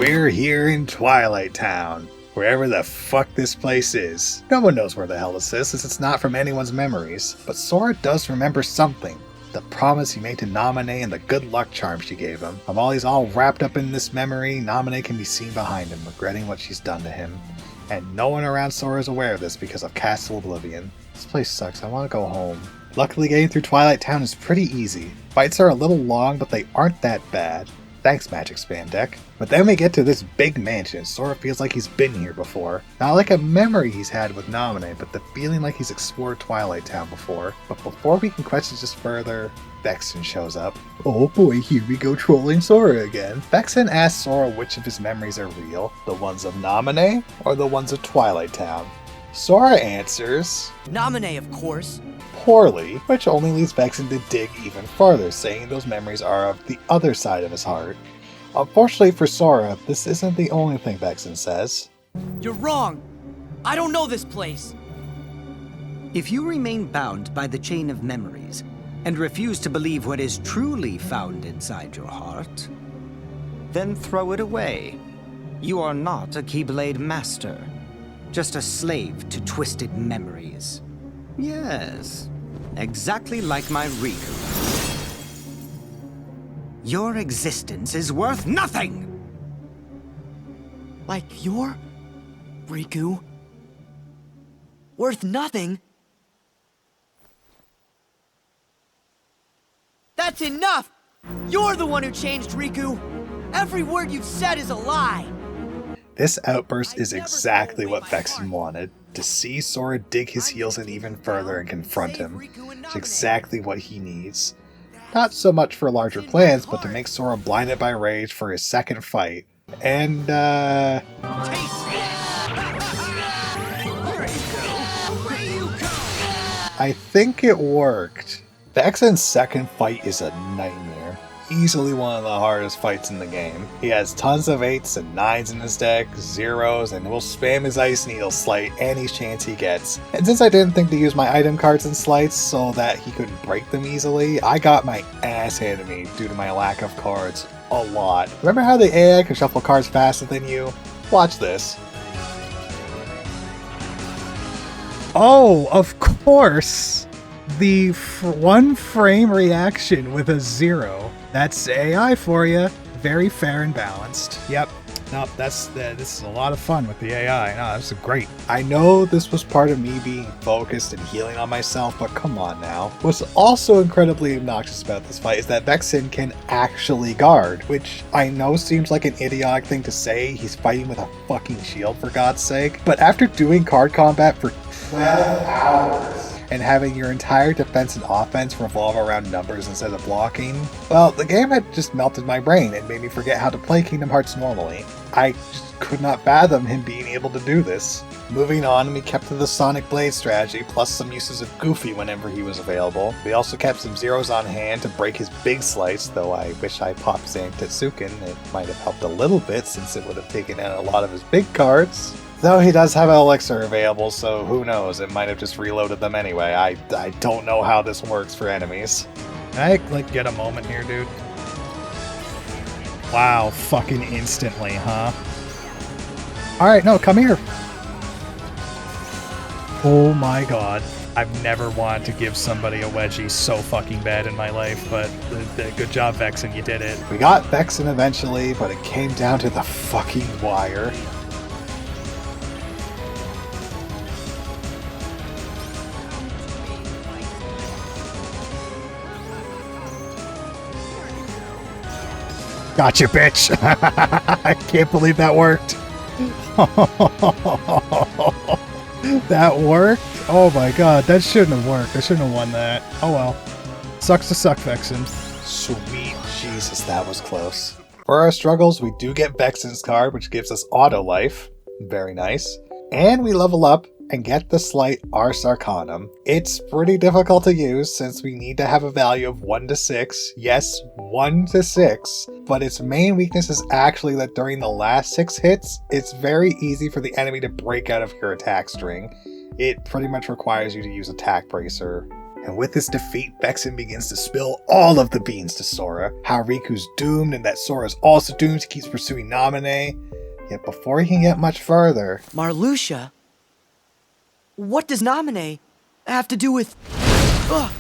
We're here in Twilight Town, wherever the fuck this place is. No one knows where the hell this is, since it's not from anyone's memories. But Sora does remember something. The promise he made to Naminé and the good luck charm she gave him. And while he's all wrapped up in this memory, Naminé can be seen behind him, regretting what she's done to him. And no one around Sora is aware of this because of Castle Oblivion. This place sucks, I want to go home. Luckily getting through Twilight Town is pretty easy. Fights are a little long, but they aren't that bad. Thanks, Magic Spandeck. But then we get to this big mansion. Sora feels like he's been here before. Not like a memory he's had with Naminé, but the feeling like he's explored Twilight Town before. But before we can question this further, Vexen shows up. Oh boy, here we go trolling Sora again. Vexen asks Sora which of his memories are real, the ones of Naminé or the ones of Twilight Town. Sora answers, Naminé, of course. Poorly, which only leads Vexen to dig even farther, saying those memories are of the other side of his heart. Unfortunately for Sora, this isn't the only thing Vexen says. You're wrong. I don't know this place. If you remain bound by the chain of memories, and refuse to believe what is truly found inside your heart, then throw it away. You are not a Keyblade master, just a slave to twisted memories. Yes, exactly like my Riku. Your existence is worth nothing! Like your Riku? Worth nothing? That's enough! You're the one who changed Riku! Every word you've said is a lie! This outburst is exactly what Vexen wanted. To see Sora dig his heels in even further and confront him. It's exactly what he needs. Not so much for larger plans, but to make Sora blinded by rage for his second fight. And, I think it worked. Vexen's second fight is a nightmare. Easily one of the hardest fights in the game. He has tons of 8s and 9s in his deck, 0s, and will spam his Ice Needle Slight any chance he gets. And since I didn't think to use my item cards and slights so that he couldn't break them easily, I got my ass handed to me due to my lack of cards a lot. Remember how the AI can shuffle cards faster than you? Watch this. Oh, of course! The one frame reaction with a 0. That's AI for you. Very fair and balanced. Yep. Nope, this is a lot of fun with the AI. No, this is great. I know this was part of me being focused and healing on myself, but come on now. What's also incredibly obnoxious about this fight is that Vexen can actually guard, which I know seems like an idiotic thing to say. He's fighting with a fucking shield, for God's sake. But after doing card combat for 12 hours, and having your entire defense and offense revolve around numbers instead of blocking, well, the game had just melted my brain and made me forget how to play Kingdom Hearts normally. I just could not fathom him being able to do this. Moving on, we kept to the Sonic Blade strategy, plus some uses of Goofy whenever he was available. We also kept some zeros on hand to break his big slice, though I wish I popped Zank Tetsuken. It might have helped a little bit, since it would have taken out a lot of his big cards. Though he does have an elixir available, so who knows, it might have just reloaded them anyway. I don't know how this works for enemies. Can I, get a moment here, dude? Wow, fucking instantly, huh? Alright, no, come here. Oh my god. I've never wanted to give somebody a wedgie so fucking bad in my life, but good job, Vexen, you did it. We got Vexen eventually, but it came down to the fucking wire. Gotcha, bitch! I can't believe that worked. That worked? Oh my god, that shouldn't have worked. I shouldn't have won that. Oh well. Sucks to suck, Vexen. Sweet Jesus, that was close. For our struggles, we do get Vexen's card, which gives us auto life. Very nice. And we level up and get the slight Ars Arcanum. It's pretty difficult to use since we need to have a value of 1 to 6. Yes, 1 to 6. But its main weakness is actually that during the last 6 hits, it's very easy for the enemy to break out of your attack string. It pretty much requires you to use Attack Bracer And with his defeat, Vexen begins to spill all of the beans to Sora. How Riku's doomed and that Sora's also doomed. He keeps pursuing Naminé. Yet before he can get much further... Marluxia? What does Naminé have to do with... Ugh.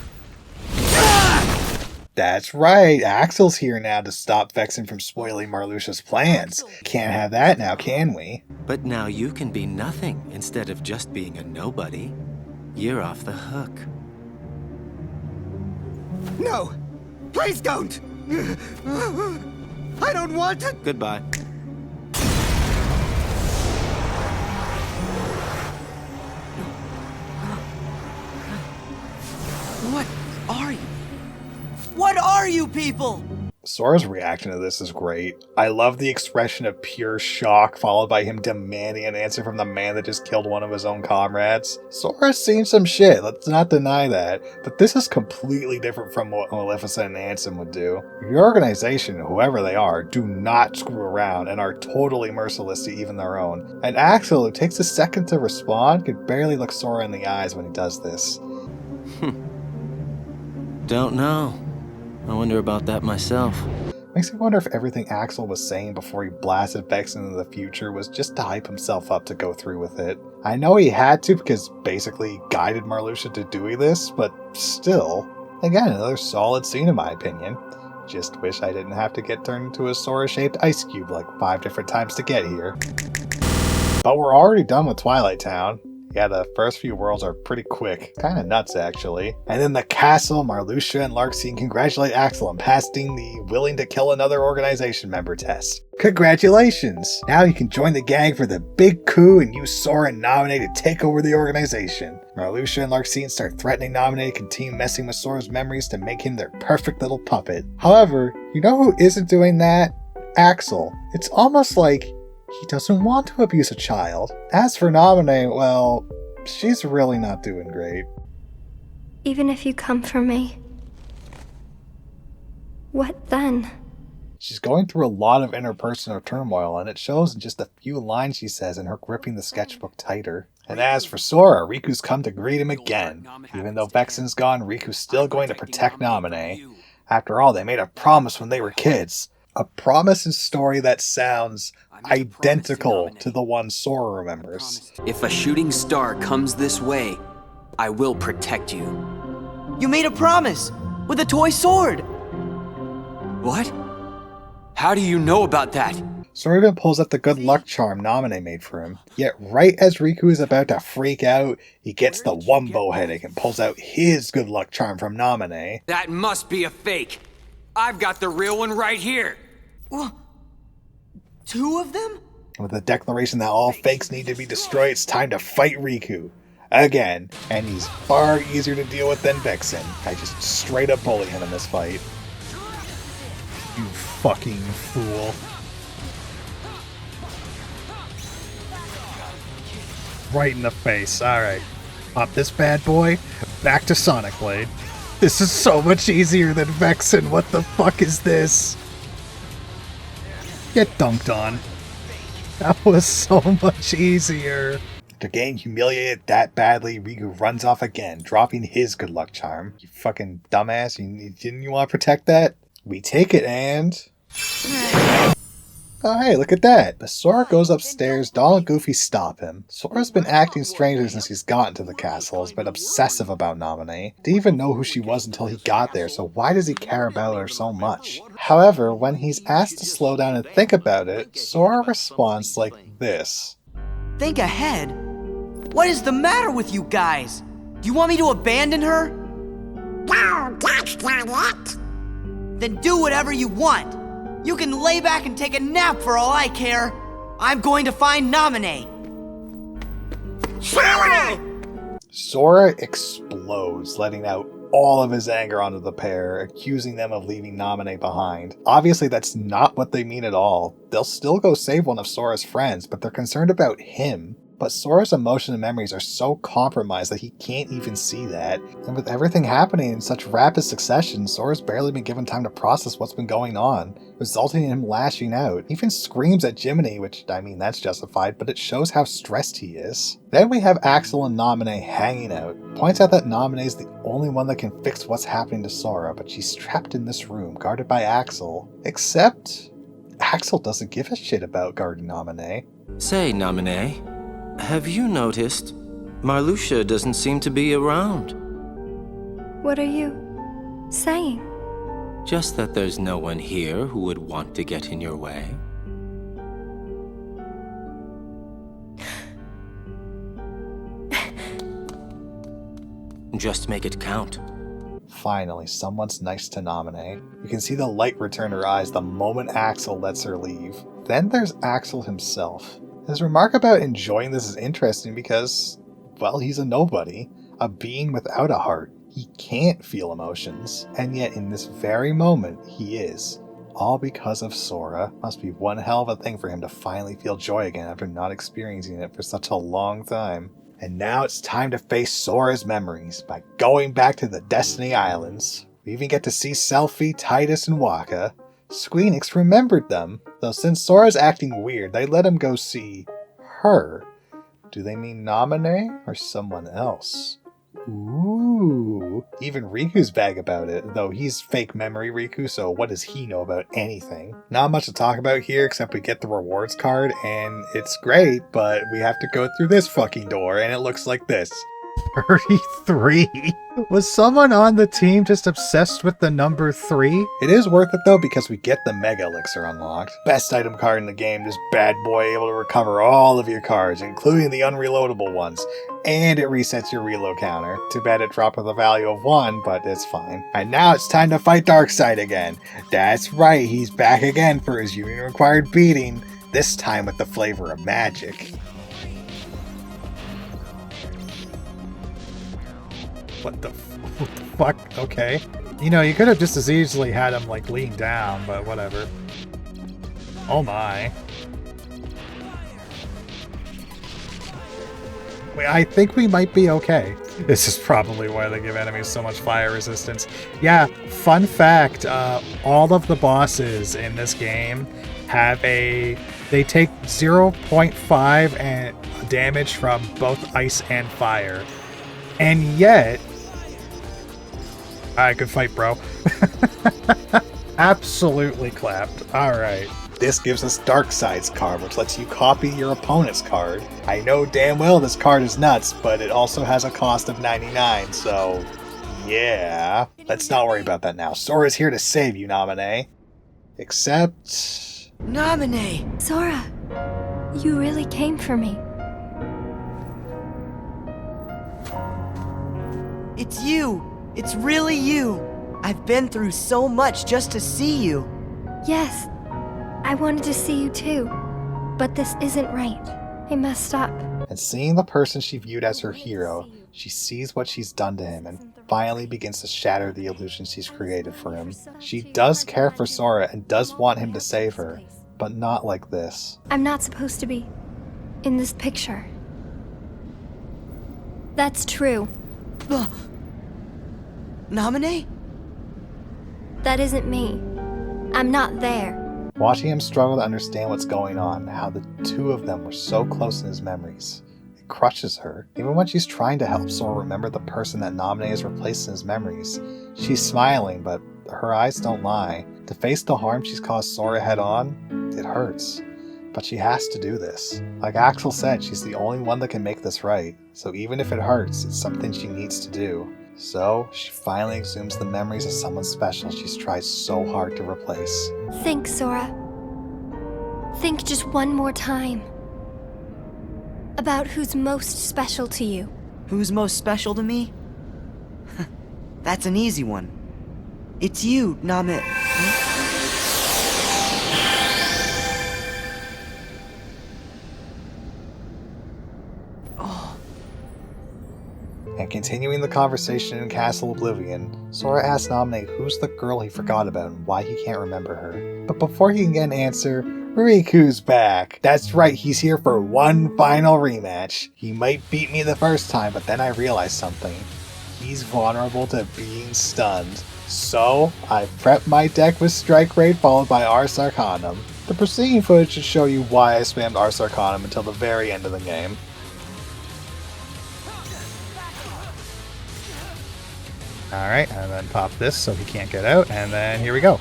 That's right, Axel's here now to stop Vexen from spoiling Marluxia's plans. Can't have that now, can we? But now you can be nothing instead of just being a nobody. You're off the hook. No! Please don't! I don't want to! Goodbye. What are you? What are you people? Sora's reaction to this is great. I love the expression of pure shock, followed by him demanding an answer from the man that just killed one of his own comrades. Sora's seen some shit, let's not deny that, but this is completely different from what Maleficent and Ansem would do. Your organization, whoever they are, do not screw around and are totally merciless to even their own. And Axel, who takes a second to respond, can barely look Sora in the eyes when he does this. Don't know. I wonder about that myself. Makes me wonder if everything Axel was saying before he blasted Vexen into the future was just to hype himself up to go through with it. I know he had to because basically he guided Marluxia to doing this, but still. Again, another solid scene in my opinion. Just wish I didn't have to get turned into a Sora-shaped ice cube like 5 different times to get here. But we're already done with Twilight Town. Yeah, the first few worlds are pretty quick. Kinda nuts, actually. And in the castle, Marluxia and Larxene congratulate Axel on passing the willing to kill another organization member test. Congratulations! Now you can join the gang for the big coup and use Sora and Naminé to take over the organization. Marluxia and Larxene start threatening Naminé to continue messing with Sora's memories to make him their perfect little puppet. However, you know who isn't doing that? Axel. It's almost like he doesn't want to abuse a child. As for Naminé, well, she's really not doing great. Even if you come for me, what then? She's going through a lot of interpersonal turmoil, and it shows in just a few lines she says in her gripping the sketchbook tighter. And as for Sora, Riku's come to greet him again. Even though Vexen's gone, Riku's still going to protect Naminé. After all, they made a promise when they were kids. A promise and story that sounds identical to the one Sora remembers. If a shooting star comes this way, I will protect you. You made a promise with a toy sword. What? How do you know about that? Sora even pulls out the good luck charm Naminé made for him. Yet right as Riku is about to freak out, he gets the Wumbo headache and pulls out his good luck charm from Naminé. That must be a fake. I've got the real one right here. Well, 2 of them? With the declaration that all fakes need to be destroyed, it's time to fight Riku. Again. And he's far easier to deal with than Vexen. I just straight up bully him in this fight. You fucking fool. Right in the face. Alright. Pop this bad boy. Back to Sonic Blade. This is so much easier than Vexen. What the fuck is this? Get dunked on. That was so much easier. After getting humiliated that badly, Riku runs off again, dropping his good luck charm. You fucking dumbass. Didn't you want to protect that? We take it and... Oh hey, look at that! As Sora goes upstairs, Donald and Goofy stop him. Sora's been acting strangely since he's gotten to the castle. He's been obsessive about Naminé. Didn't even know who she was until he got there, so why does he care about her so much? However, when he's asked to slow down and think about it, Sora responds like this. Think ahead? What is the matter with you guys? Do you want me to abandon her? No, that's not it. Then do whatever you want. You can lay back and take a nap for all I care. I'm going to find Naminé. Sora explodes, letting out all of his anger onto the pair, accusing them of leaving Naminé behind. Obviously, that's not what they mean at all. They'll still go save one of Sora's friends, but they're concerned about him. But Sora's emotions and memories are so compromised that he can't even see that. And with everything happening in such rapid succession, Sora's barely been given time to process what's been going on, resulting in him lashing out. He even screams at Jiminy, which, I mean, that's justified, but it shows how stressed he is. Then we have Axel and Naminé hanging out. Points out that Naminé is the only one that can fix what's happening to Sora, but she's trapped in this room, guarded by Axel. Except, Axel doesn't give a shit about guarding Naminé. Say, Naminé, have you noticed Marluxia doesn't seem to be around? What are you saying? Just that there's no one here who would want to get in your way. Just make it count. Finally, someone's nice to Naminé. You can see the light return her eyes the moment Axel lets her leave. Then there's Axel himself. His remark about enjoying this is interesting because, well, he's a nobody, a being without a heart. He can't feel emotions, and yet in this very moment, he is. All because of Sora. Must be one hell of a thing for him to finally feel joy again after not experiencing it for such a long time. And now it's time to face Sora's memories by going back to the Destiny Islands. We even get to see Selphie, Tidus, and Wakka. Squeenix remembered them, though since Sora's acting weird, they let him go see her. Do they mean Naminé or someone else? Ooh, even Riku's bag about it, though he's fake memory Riku, so what does he know about anything? Not much to talk about here, except we get the rewards card, and it's great, but we have to go through this fucking door, and it looks like this. 33? Was someone on the team just obsessed with the number 3? It is worth it though because we get the Mega Elixir unlocked. Best item card in the game, this bad boy able to recover all of your cards, including the unreloadable ones. And it resets your reload counter. Too bad it dropped with a value of 1, but it's fine. And now it's time to fight Darkseid again. That's right, he's back again for his union required beating, this time with the flavor of magic. What the fuck? Okay. You know, you could have just as easily had him, like, lean down, but whatever. Oh my. Wait, I think we might be okay. This is probably why they give enemies so much fire resistance. Yeah, fun fact, all of the bosses in this game have they take 0.5 and damage from both ice and fire. And yet, I could fight, bro. Absolutely clapped. Alright. This gives us Darkseid's card, which lets you copy your opponent's card. I know damn well this card is nuts, but it also has a cost of 99, so yeah. Let's not worry about that now. Sora's here to save you, Naminé. Except... Naminé! Sora, you really came for me. It's you! It's really you! I've been through so much just to see you! Yes, I wanted to see you too, but this isn't right. I messed up. And seeing the person she viewed as her hero, she sees what she's done to him and finally begins to shatter the illusion she's created for him. She does care for Sora and does want him to save her, but not like this. I'm not supposed to be in this picture. That's true. Naminé? That isn't me. I'm not there. Watching him struggle to understand what's going on, how the two of them were so close in his memories, it crushes her. Even when she's trying to help Sora remember the person that Naminé has replaced in his memories, she's smiling, but her eyes don't lie. To face the harm she's caused Sora head on, it hurts. But she has to do this. Like Axel said, she's the only one that can make this right, so even if it hurts, it's something she needs to do. So, she finally exhumes the memories of someone special she's tried so hard to replace. Think, Sora. Think just one more time. About who's most special to you. Who's most special to me? That's an easy one. It's you, Naminé. And continuing the conversation in Castle Oblivion, Sora asks Naminé who's the girl he forgot about and why he can't remember her. But before he can get an answer, Riku's back. That's right, he's here for one final rematch. He might beat me the first time, but then I realized something. He's vulnerable to being stunned. So, I prepped my deck with Strike Raid followed by Ars Arcanum. The preceding footage should show you why I spammed Ars Arcanum until the very end of the game. Alright, and then pop this so he can't get out, and then here we go.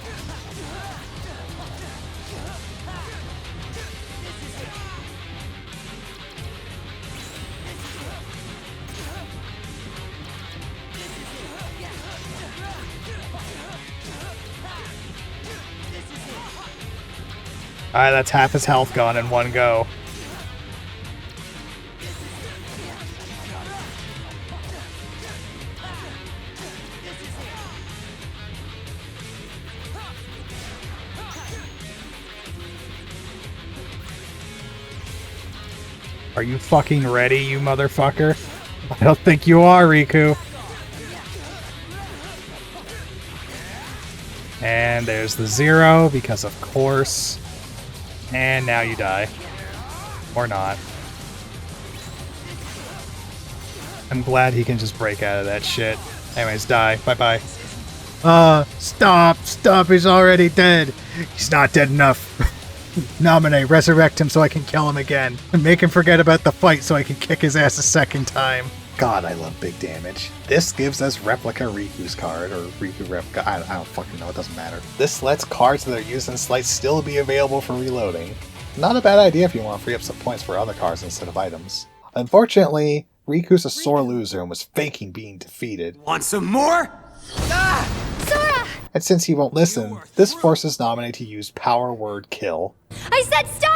Alright, that's half his health gone in one go. Are you fucking ready, you motherfucker? I don't think you are, Riku. And there's the 0, because of course. And now you die. Or not. I'm glad he can just break out of that shit. Anyways, die. Bye-bye. Stop, he's already dead. He's not dead enough. Nominate, resurrect him so I can kill him again. And make him forget about the fight so I can kick his ass a second time. God, I love big damage. This gives us Replica Riku's card, or Riku Replica, I don't fucking know, it doesn't matter. This lets cards that are used in Slice still be available for reloading. Not a bad idea if you want to free up some points for other cards instead of items. Unfortunately, Riku's a sore loser and was faking being defeated. Want some more? Sora! And since he won't listen, this forces Nominate to use Power Word Kill. I said stop!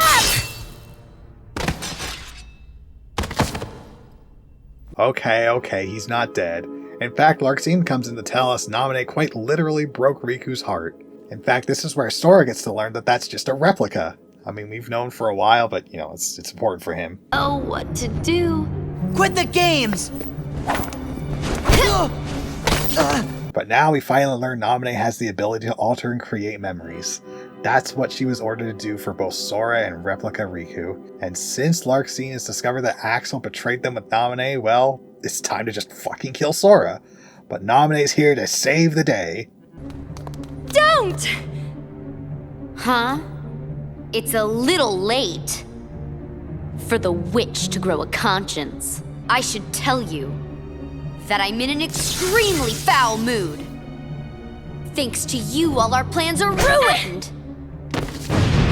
Okay, he's not dead. In fact, Larxene comes in to tell us Nominate quite literally broke Riku's heart. In fact, this is where Sora gets to learn that that's just a replica. I mean, we've known for a while, but, you know, it's important for him. Oh, what to do? Quit the games! But now we finally learn Nominate has the ability to alter and create memories. That's what she was ordered to do for both Sora and Replica Riku. And since Larxene has discovered that Axel betrayed them with Nominate, well, it's time to just fucking kill Sora. But Nominate's here to save the day. Don't! Huh? It's a little late for the witch to grow a conscience. I should tell you that I'm in an extremely foul mood. Thanks to you, all our plans are ruined!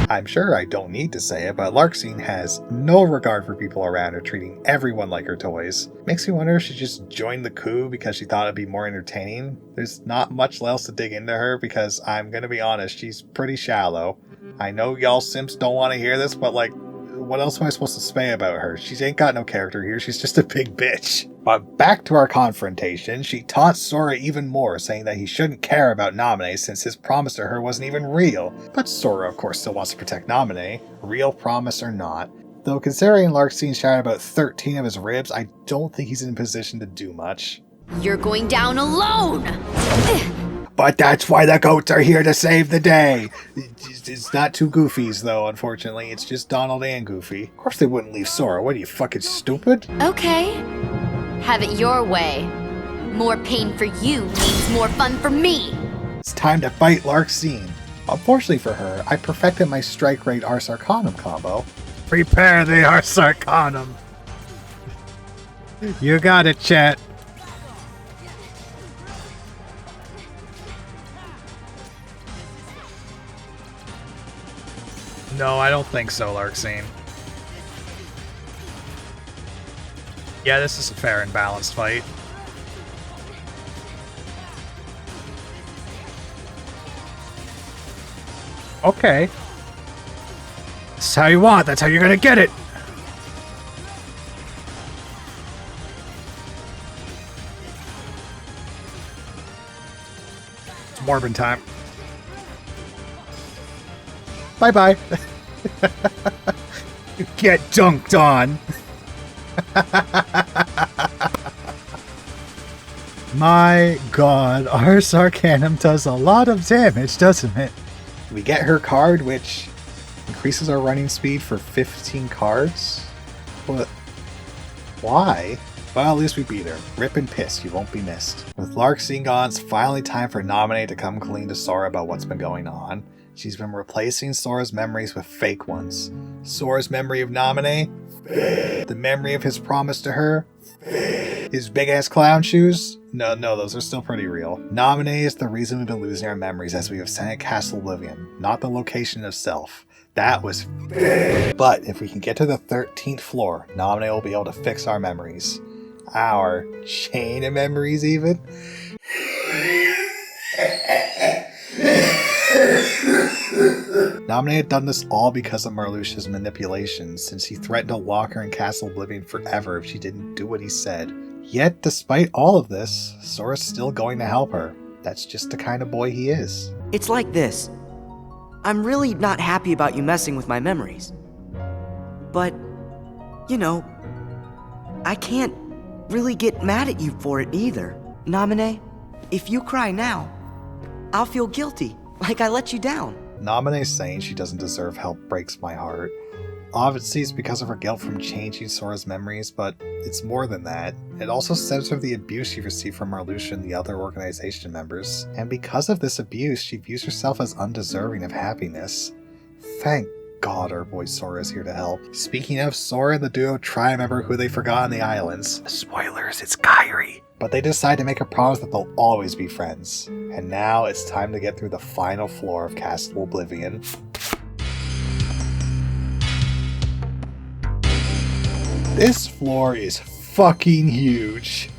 I'm sure I don't need to say it, but Larxene has no regard for people around her, treating everyone like her toys. Makes me wonder if she just joined the coup because she thought it'd be more entertaining. There's not much else to dig into her because I'm gonna be honest, she's pretty shallow. I know y'all simps don't want to hear this, but like, what else am I supposed to say about her? She ain't got no character here, she's just a big bitch. But back to our confrontation, she taunts Sora even more, saying that he shouldn't care about Naminé since his promise to her wasn't even real. But Sora of course still wants to protect Naminé, real promise or not. Though considering Larxene shattered about 13 of his ribs, I don't think he's in a position to do much. You're going down alone! But that's why the goats are here to save the day! It's not two Goofies though, unfortunately, it's just Donald and Goofy. Of course they wouldn't leave Sora, what are you, fucking stupid? Okay. Have it your way. More pain for you means more fun for me! It's time to fight Larxene. Unfortunately for her, I perfected my Strike Raid Ars Arcanum combo. Prepare the Ars Arcanum! You got it, chat. No, I don't think so, Larxene. Yeah, this is a fair and balanced fight. Okay. That's how you want, that's how you're gonna get it! It's Morbin time. Bye-bye. Get dunked on. My god, Ars Arcanum does a lot of damage, doesn't it? We get her card, which Increases our running speed for 15 cards? What? Why? Well, at least we beat her. Rip and piss, you won't be missed. With Larxene gone, it's finally time for Naminé to come clean to Sora about what's been going on. She's been replacing Sora's memories with fake ones. Sora's memory of Naminé? The memory of his promise to her? His big-ass clown shoes? No, those are still pretty real. Naminé is the reason we've been losing our memories as we have sent at Castle Oblivion, not the location itself. That was But if we can get to the 13th floor, Naminé will be able to fix our memories. Our chain of memories, even? Naminé had done this all because of Marluxia's manipulations, since he threatened to lock her in Castle Oblivion forever if she didn't do what he said. Yet, despite all of this, Sora's still going to help her. That's just the kind of boy he is. It's like this. I'm really not happy about you messing with my memories. But, you know, I can't really get mad at you for it either. Naminé, if you cry now, I'll feel guilty, like I let you down. Naminé saying she doesn't deserve help breaks my heart. Obviously, it's because of her guilt from changing Sora's memories, but it's more than that. It also stems from the abuse she received from Marluxia and the other organization members, and because of this abuse, she views herself as undeserving of happiness. Thank God our boy Sora is here to help. Speaking of, Sora and the duo try to remember who they forgot on the islands. Spoilers, it's Kairi. But they decide to make a promise that they'll always be friends. And now it's time to get through the final floor of Castle Oblivion. This floor is fucking huge.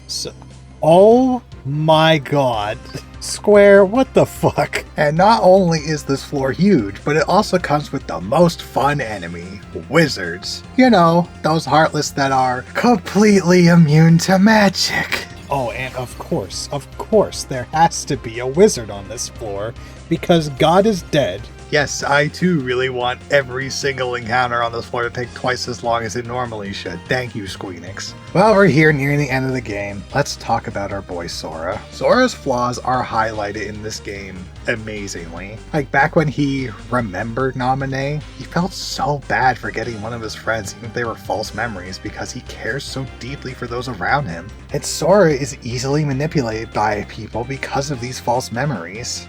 Oh my god. Square, what the fuck? And not only is this floor huge, but it also comes with the most fun enemy, wizards. You know, those heartless that are completely immune to magic. Oh, and of course, there has to be a wizard on this floor, because God is dead. Yes, I too really want every single encounter on this floor to take twice as long as it normally should. Thank you, Squeenix. Well, we're here nearing the end of the game. Let's talk about our boy Sora. Sora's flaws are highlighted in this game amazingly. Like back when he remembered Naminé, he felt so bad for getting one of his friends, even if they were false memories, because he cares so deeply for those around him. And Sora is easily manipulated by people because of these false memories.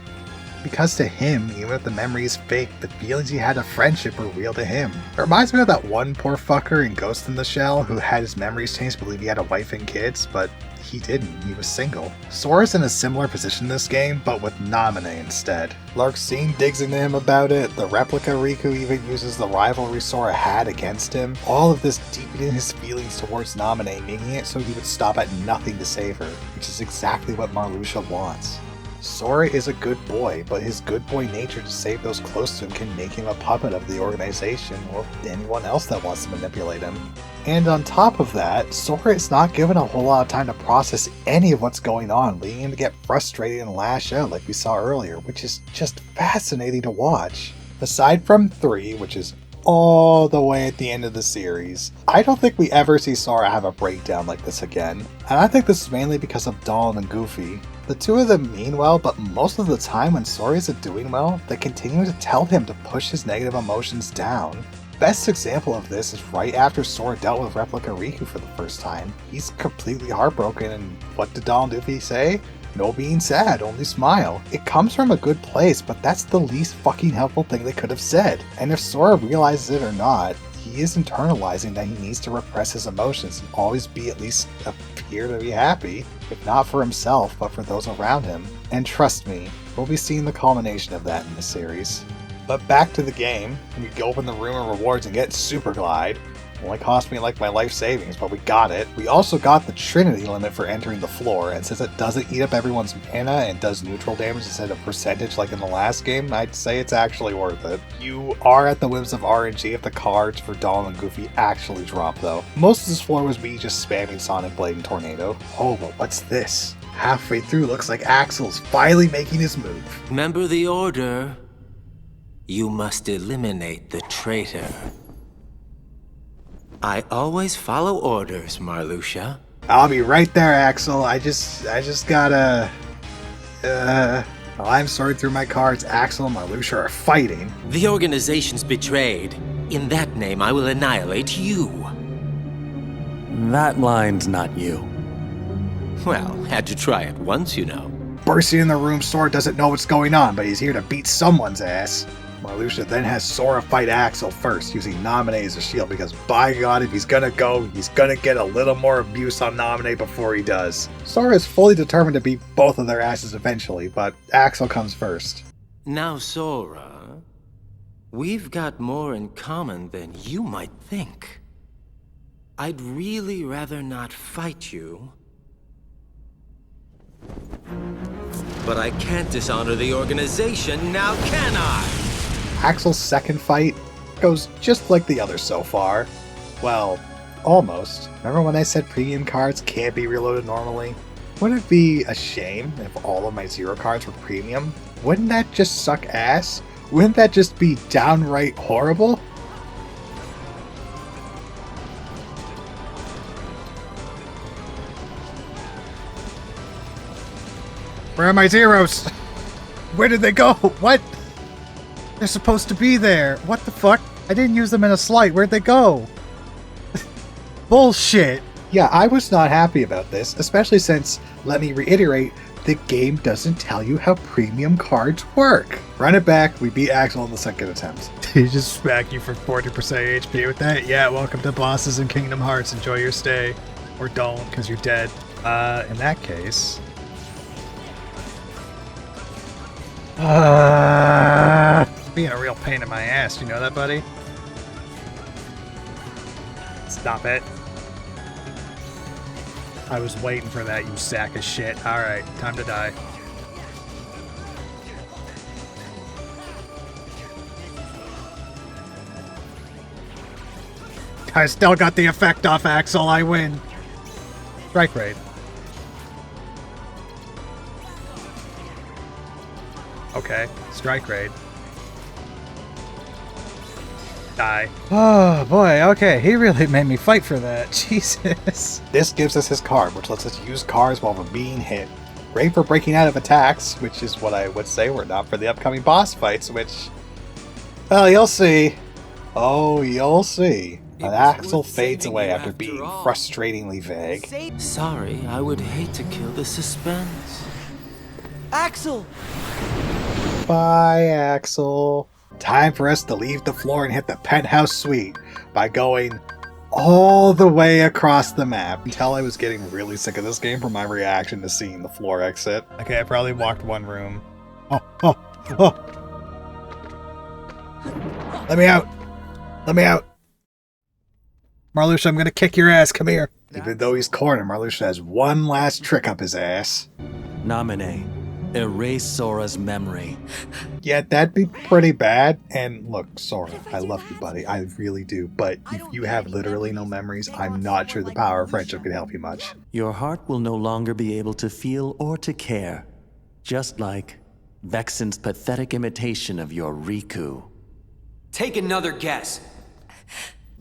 Because to him, even if the memory is fake, the feelings he had of friendship were real to him. It reminds me of that one poor fucker in Ghost in the Shell who had his memories changed to believe he had a wife and kids, but he didn't, he was single. Sora's in a similar position in this game, but with Naminé instead. Larxene digs into him about it, the replica Riku even uses the rivalry Sora had against him. All of this deepening his feelings towards Naminé, making it so he would stop at nothing to save her, which is exactly what Marluxia wants. Sora is a good boy, but his good boy nature to save those close to him can make him a puppet of the organization or anyone else that wants to manipulate him. And on top of that, Sora is not given a whole lot of time to process any of what's going on, leading him to get frustrated and lash out like we saw earlier, which is just fascinating to watch. Aside from 3, which is all the way at the end of the series, I don't think we ever see Sora have a breakdown like this again. And I think this is mainly because of Donald and Goofy. The two of them mean well, but most of the time when Sora isn't doing well, they continue to tell him to push his negative emotions down. Best example of this is right after Sora dealt with Replica Riku for the first time. He's completely heartbroken, and what did Donald and Goofy say? No being sad, only smile. It comes from a good place, but that's the least fucking helpful thing they could have said. And if Sora realizes it or not, he is internalizing that he needs to repress his emotions and always be at least appear to be happy, if not for himself, but for those around him. And trust me, we'll be seeing the culmination of that in this series. But back to the game, we go open the room of rewards and get Super Glide. Only cost me like my life savings, but we got it. We also got the Trinity limit for entering the floor, and since it doesn't eat up everyone's mana and does neutral damage instead of percentage like in the last game, I'd say it's actually worth it. You are at the whims of RNG if the cards for Donald and Goofy actually drop though. Most of this floor was me just spamming Sonic Blade and Tornado. Oh, but what's this? Halfway through looks like Axel's finally making his move. Remember the order. You must eliminate the traitor. I always follow orders, Marluxia. I'll be right there, Axel. I just gotta... While I'm sorting through my cards, Axel and Marluxia are fighting. The organization's betrayed. In that name, I will annihilate you. That line's not you. Well, had to try it once, you know. Bursting in the room, Sora doesn't know what's going on, but he's here to beat someone's ass. Marluxia then has Sora fight Axel first, using Naminé as a shield, because by God, if he's gonna go, he's gonna get a little more abuse on Naminé before he does. Sora is fully determined to beat both of their asses eventually, but Axel comes first. Now, Sora, we've got more in common than you might think. I'd really rather not fight you. But I can't dishonor the organization, now can I? Axel's second fight goes just like the others so far. Well, almost. Remember when I said premium cards can't be reloaded normally? Wouldn't it be a shame if all of my Zero cards were premium? Wouldn't that just suck ass? Wouldn't that just be downright horrible? Where are my Zeros? Where did they go? What? They're supposed to be there. What the fuck? I didn't use them in a slight. Where'd they go? Bullshit. Yeah, I was not happy about this, especially since, let me reiterate, the game doesn't tell you how premium cards work. Run it back, we beat Axel on the second attempt. He just smack you for 40% HP with that? Yeah, welcome to Bosses in Kingdom Hearts. Enjoy your stay. Or don't, because you're dead. In that case... being a real pain in my ass, you know that, buddy? Stop it. I was waiting for that, you sack of shit. Alright, time to die. I still got the effect off Axel, I win. Strike Raid. Okay, Strike Raid. Die. Oh boy, okay, he really made me fight for that. Jesus. This gives us his card, which lets us use cards while we're being hit. Great for breaking out of attacks, which is what I would say were not for the upcoming boss fights, which... well, you'll see. Oh, you'll see. And Axel fades away after being frustratingly vague. Sorry, I would hate to kill the suspense. Axel! Bye, Axel. Time for us to leave the floor and hit the penthouse suite by going all the way across the map. Until I was getting really sick of this game from my reaction to seeing the floor exit. Okay, I probably walked one room. Oh. Let me out. Let me out. Marluxia, I'm gonna kick your ass. Come here. Even though he's cornered, Marluxia has one last trick up his ass. Naminé. Erase Sora's memory. Yeah, that'd be pretty bad. And look, Sora, I love you, buddy. I really do. But if you have literally no memories, I'm not sure the power of friendship can help you much. Your heart will no longer be able to feel or to care. Just like Vexen's pathetic imitation of your Riku. Take another guess.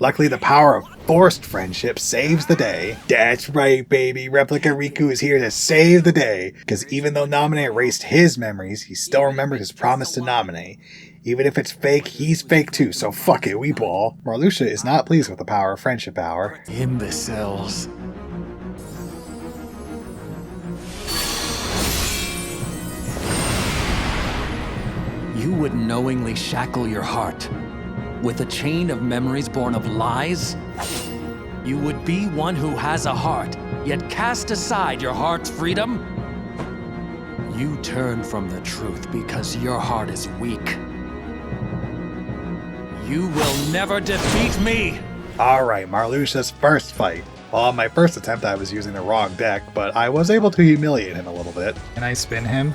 Luckily, the power of forced friendship saves the day. That's right, baby. Replica Riku is here to save the day. Because even though Naminé erased his memories, he still remembered his promise to Naminé. Even if it's fake, he's fake too, so fuck it, we ball. Marluxia is not pleased with the power of friendship power. Imbeciles. You would knowingly shackle your heart with a chain of memories born of lies? You would be one who has a heart, yet cast aside your heart's freedom? You turn from the truth because your heart is weak. You will never defeat me! Alright, Marluxia's first fight. Well, on my first attempt I was using the wrong deck, but I was able to humiliate him a little bit. Can I spin him?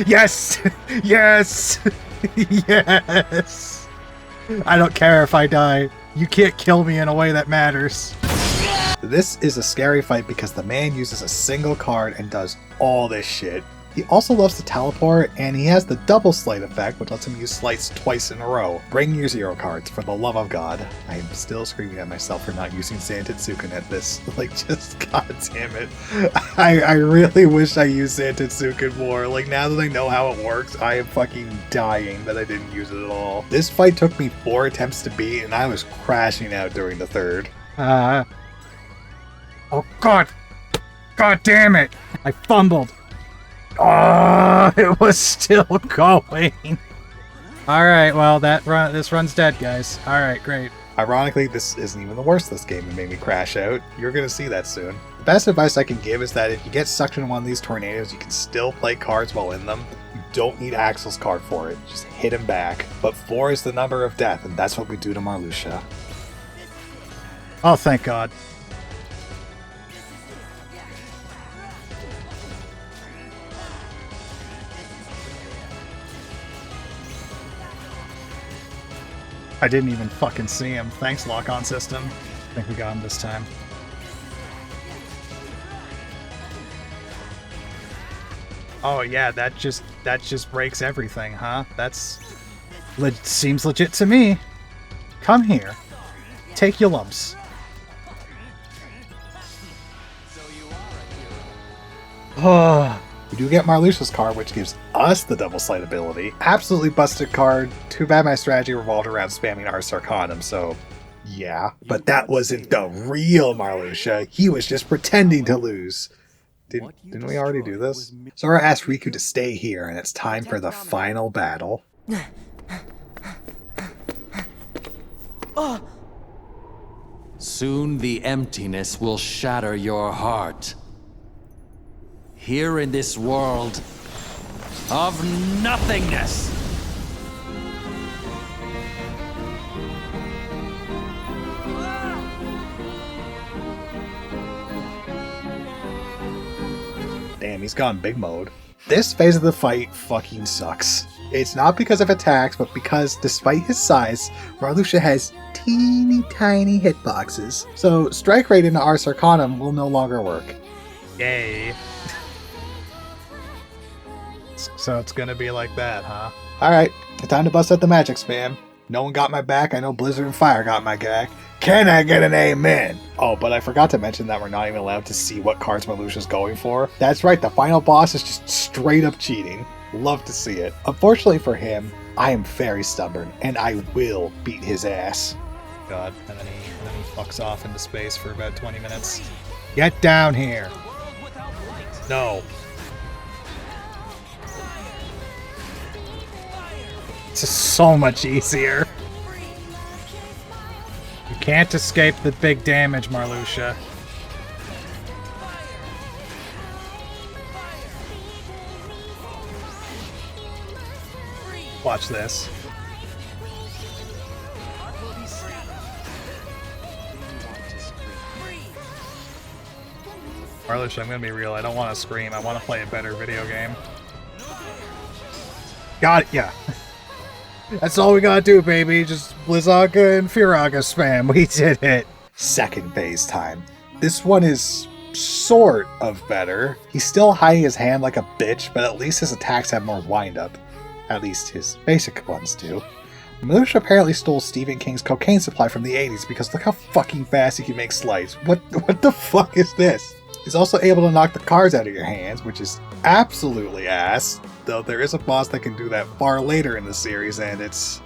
Yes! Yes! Yes! I don't care if I die. You can't kill me in a way that matters. This is a scary fight because the man uses a single card and does all this shit. He also loves to teleport, and he has the double sleight effect, which lets him use sleights twice in a row. Bring your 0 cards, for the love of God. I am still screaming at myself for not using Santitsuken at this. Like, just god damn it. I really wish I used Santitsuken more. Like, now that I know how it works, I am fucking dying that I didn't use it at all. This fight took me 4 attempts to beat, and I was crashing out during the 3rd. Oh god! God damn it! I fumbled. Oh, it was still going. Alright, well, this run's dead, guys. Alright, great. Ironically, this isn't even the worst of this game and made me crash out. You're gonna see that soon. The best advice I can give is that if you get sucked in one of these tornadoes, you can still play cards while in them. You don't need Axel's card for it. Just hit him back. But 4 is the number of death, and that's what we do to Marluxia. Oh, thank God. I didn't even fucking see him. Thanks, lock-on system. I think we got him this time. Oh yeah, that just breaks everything, huh? That's seems legit to me. Come here. Take your lumps. Oh. We do get Marluxia's card, which gives us the double sleight ability. Absolutely busted card. Too bad my strategy revolved around spamming Ars Arcanum, so yeah. But that wasn't the real Marluxia. He was just pretending to lose. Didn't we already do this? Sora asked Riku to stay here, and it's time for the final battle. Soon the emptiness will shatter your heart. Here in this world of nothingness. Damn, he's gone big mode. This phase of the fight fucking sucks. It's not because of attacks, but because, despite his size, Marluxia has teeny tiny hitboxes. So, strike rate into Ars Arcanum will no longer work. Yay. So it's gonna be like that, huh? Alright, time to bust out the magic spam. No one got my back, I know Blizzard and Fire got my back. Can I get an amen? Oh, but I forgot to mention that we're not even allowed to see what cards Marluxia's going for. That's right, the final boss is just straight up cheating. Love to see it. Unfortunately for him, I am very stubborn, and I will beat his ass. God, and then he fucks off into space for about 20 minutes. Get down here! No. It's just so much easier. You can't escape the big damage, Marluxia. Watch this. Marluxia, I'm gonna be real. I don't want to scream. I want to play a better video game. Got it, yeah. That's all we gotta do, baby. Just Blizzaga and Firaga spam. We did it. Second phase time. This one is sort of better. He's still hiding his hand like a bitch, but at least his attacks have more wind-up. At least his basic ones do. Marluxia apparently stole Stephen King's cocaine supply from the 80s because look how fucking fast he can make slides. What the fuck is this? He's also able to knock the cards out of your hands, which is absolutely ass. Though there is a boss that can do that far later in the series, and it's...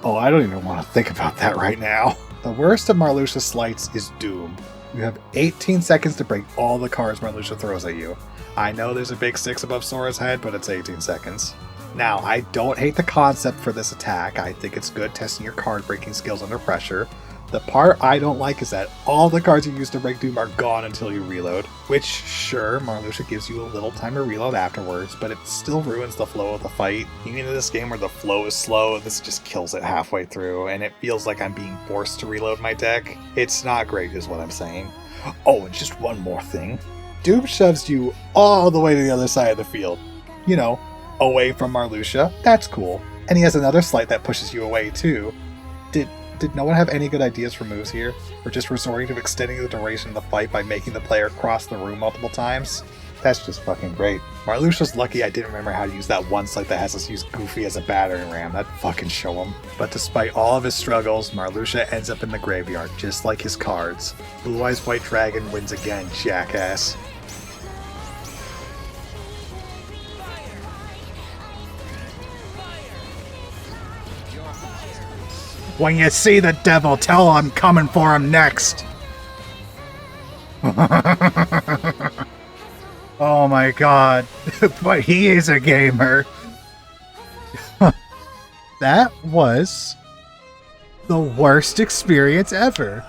Oh, I don't even want to think about that right now. The worst of Marluxia's slights is Doom. You have 18 seconds to break all the cards Marluxia throws at you. I know there's a big 6 above Sora's head, but it's 18 seconds. Now, I don't hate the concept for this attack. I think it's good testing your card breaking skills under pressure. The part I don't like is that all the cards you use to break Doom are gone until you reload. Which, sure, Marluxia gives you a little time to reload afterwards, but it still ruins the flow of the fight. Even in this game where the flow is slow, this just kills it halfway through, and it feels like I'm being forced to reload my deck. It's not great is what I'm saying. Oh, and just one more thing. Doom shoves you all the way to the other side of the field. You know, away from Marluxia. That's cool. And he has another sleight that pushes you away too. Did no one have any good ideas for moves here? Or just resorting to extending the duration of the fight by making the player cross the room multiple times? That's just fucking great. Marluxia's lucky I didn't remember how to use that one site that has us use Goofy as a battering ram. That'd fucking show him. But despite all of his struggles, Marluxia ends up in the graveyard, just like his cards. Blue Eyes White Dragon wins again, jackass. When you see the devil, tell him I'm coming for him next. Oh my god. But he is a gamer. That was the worst experience ever.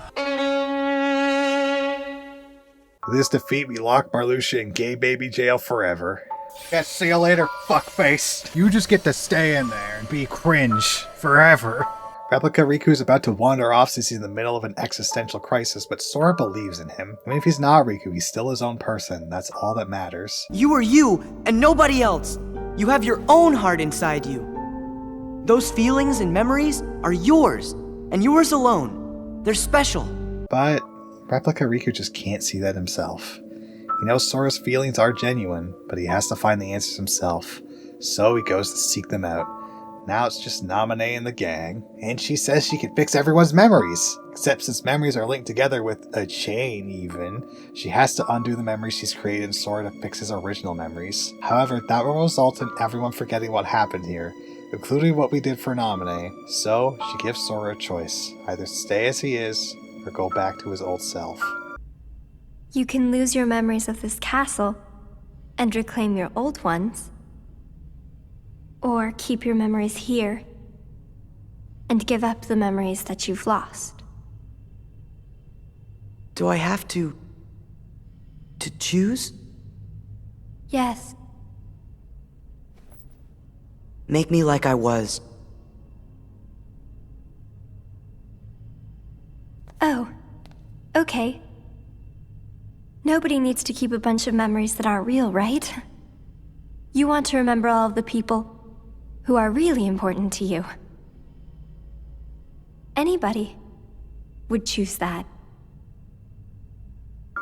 With this defeat, we lock Marluxia in gay baby jail forever. Yeah, see you later, fuckface. You just get to stay in there and be cringe forever. Replica Riku's about to wander off since he's in the middle of an existential crisis, but Sora believes in him. I mean, if he's not Riku, he's still his own person. That's all that matters. You are you, and nobody else. You have your own heart inside you. Those feelings and memories are yours, and yours alone. They're special. But Replica Riku just can't see that himself. He knows Sora's feelings are genuine, but he has to find the answers himself. So he goes to seek them out. Now it's just Naminé and the gang, and she says she can fix everyone's memories. Except since memories are linked together with a chain even, she has to undo the memories she's created in Sora to fix his original memories. However, that will result in everyone forgetting what happened here, including what we did for Naminé. So she gives Sora a choice, either stay as he is, or go back to his old self. You can lose your memories of this castle and reclaim your old ones. Or keep your memories here and give up the memories that you've lost. Do I have to choose? Yes. Make me like I was. Oh, okay. Nobody needs to keep a bunch of memories that aren't real, right? You want to remember all of the people who are really important to you. Anybody would choose that.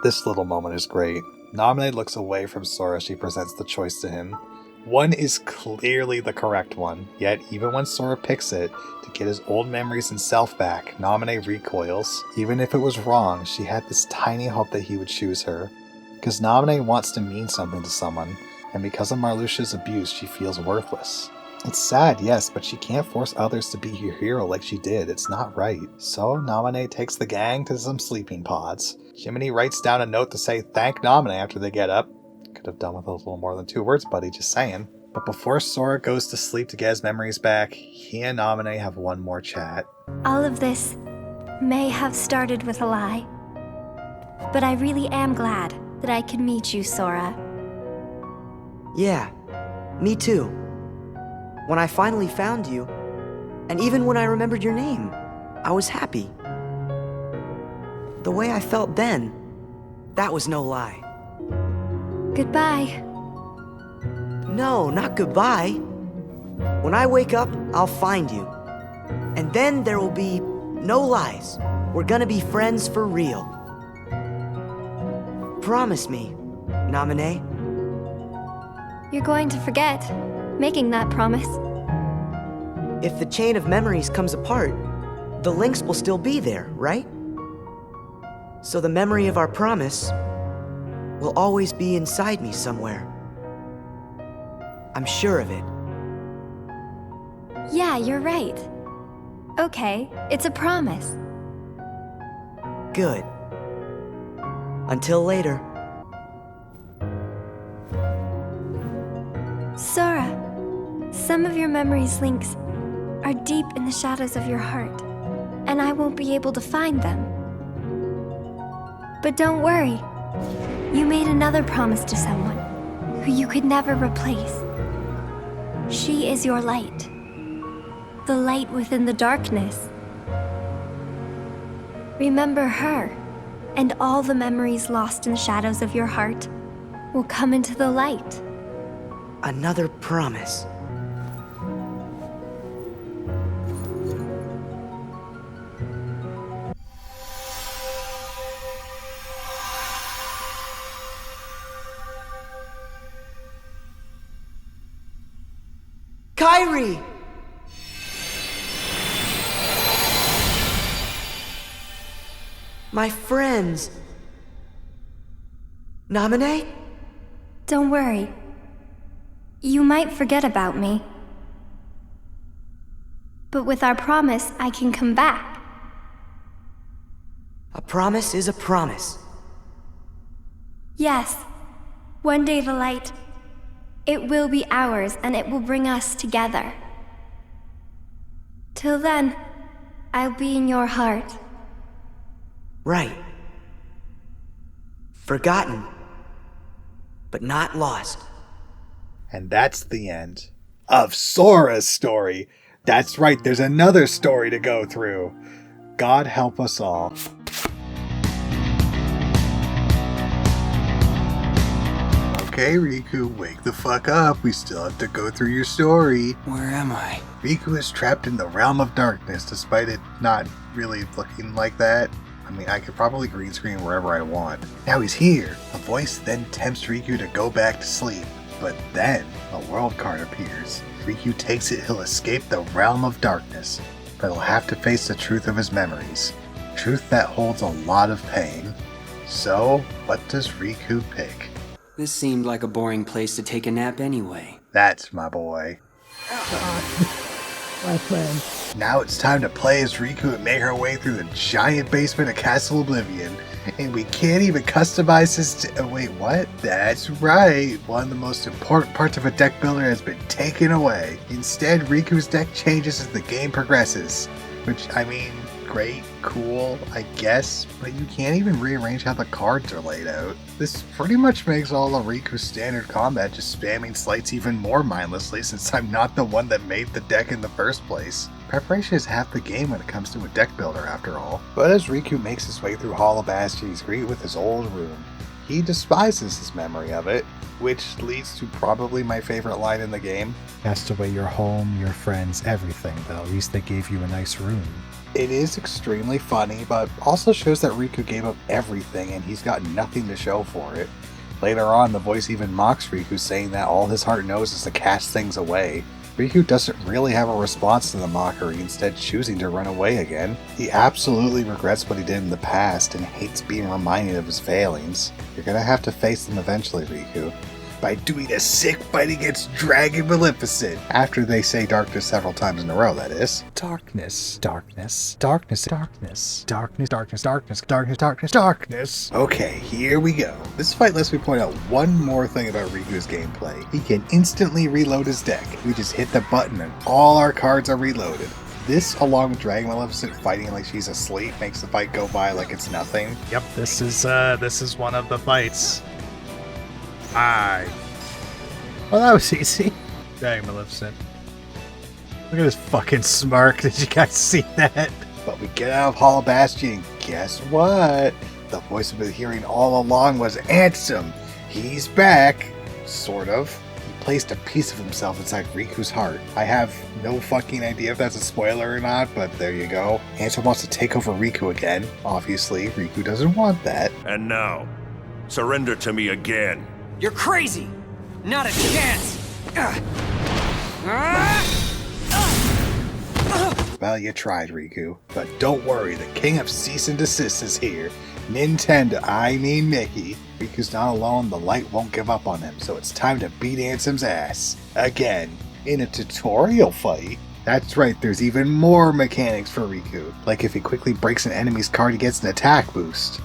This little moment is great. Naminé looks away from Sora as she presents the choice to him. One is clearly the correct one, yet even when Sora picks it to get his old memories and self back, Naminé recoils. Even if it was wrong, she had this tiny hope that he would choose her. Because Naminé wants to mean something to someone, and because of Marluxia's abuse, she feels worthless. It's sad, yes, but she can't force others to be your hero like she did. It's not right. So Naminé takes the gang to some sleeping pods. Jiminy writes down a note to say thank Naminé after they get up. Could have done with a little more than 2 words, buddy, just saying. But before Sora goes to sleep to get his memories back, he and Naminé have one more chat. All of this may have started with a lie, but I really am glad that I could meet you, Sora. Yeah, me too. When I finally found you, and even when I remembered your name, I was happy. The way I felt then, that was no lie. Goodbye. No, not goodbye. When I wake up, I'll find you. And then there will be no lies. We're gonna be friends for real. Promise me, Naminé. You're going to forget making that promise. If the chain of memories comes apart, the links will still be there, right? So the memory of our promise will always be inside me somewhere. I'm sure of it. Yeah, you're right. Okay, it's a promise. Good. Until later. Sora, some of your memories' links are deep in the shadows of your heart, and I won't be able to find them. But don't worry. You made another promise to someone who you could never replace. She is your light. The light within the darkness. Remember her, and all the memories lost in the shadows of your heart will come into the light. Another promise. Kairi! My friends. Namine? Don't worry. You might forget about me. But with our promise, I can come back. A promise is a promise. Yes. One day the light, it will be ours and it will bring us together. Till then, I'll be in your heart. Right. Forgotten, but not lost. And that's the end of Sora's story. That's right, there's another story to go through. God help us all. Okay, Riku, wake the fuck up. We still have to go through your story. Where am I? Riku is trapped in the realm of darkness, despite it not really looking like that. I mean, I could probably green screen wherever I want. Now he's here. A voice then tempts Riku to go back to sleep. But then, a world card appears. Riku takes it he'll escape the realm of darkness, but he'll have to face the truth of his memories. Truth that holds a lot of pain. So, what does Riku pick? This seemed like a boring place to take a nap anyway. That's my boy. My friend. Now it's time to play as Riku and make our way through the giant basement of Castle Oblivion. And we can't even customize his... wait, what? That's right. One of the most important parts of a deck builder has been taken away. Instead, Riku's deck changes as the game progresses. Which, I mean, great, cool, I guess, but you can't even rearrange how the cards are laid out. This pretty much makes all of Riku's standard combat just spamming slights even more mindlessly since I'm not the one that made the deck in the first place. Preparation is half the game when it comes to a deck builder after all. But as Riku makes his way through Hall of Bastion, he's greeted with his old room. He despises his memory of it, which leads to probably my favorite line in the game. Cast away your home, your friends, everything, but at least they gave you a nice room. It is extremely funny, but also shows that Riku gave up everything and he's got nothing to show for it. Later on, the voice even mocks Riku, saying that all his heart knows is to cast things away. Riku doesn't really have a response to the mockery, instead choosing to run away again. He absolutely regrets what he did in the past and hates being reminded of his failings. You're gonna have to face them eventually, Riku, by doing a sick fight against Dragon Maleficent. After they say darkness several times in a row, that is. Darkness, darkness, darkness, darkness, darkness, darkness, darkness, darkness, darkness, darkness. Okay, here we go. This fight lets me point out one more thing about Riku's gameplay. He can instantly reload his deck. We just hit the button and all our cards are reloaded. This, along with Dragon Maleficent fighting like she's asleep, makes the fight go by like it's nothing. Yep, this is one of the fights. Well, that was easy. Dang, Maleficent. Look at his fucking smirk. Did you guys see that? But we get out of Hall of Bastion. Guess what? The voice we've been hearing all along was Ansem. He's back. Sort of. He placed a piece of himself inside Riku's heart. I have no fucking idea if that's a spoiler or not, but there you go. Ansem wants to take over Riku again. Obviously, Riku doesn't want that. And now, surrender to me again. You're crazy! Not a chance! Well, you tried, Riku. But don't worry, the king of cease and desist is here. Nintendo, I mean Mickey. Riku's not alone, the light won't give up on him, so it's time to beat Ansem's ass. Again, in a tutorial fight. That's right, there's even more mechanics for Riku. Like if he quickly breaks an enemy's card, he gets an attack boost.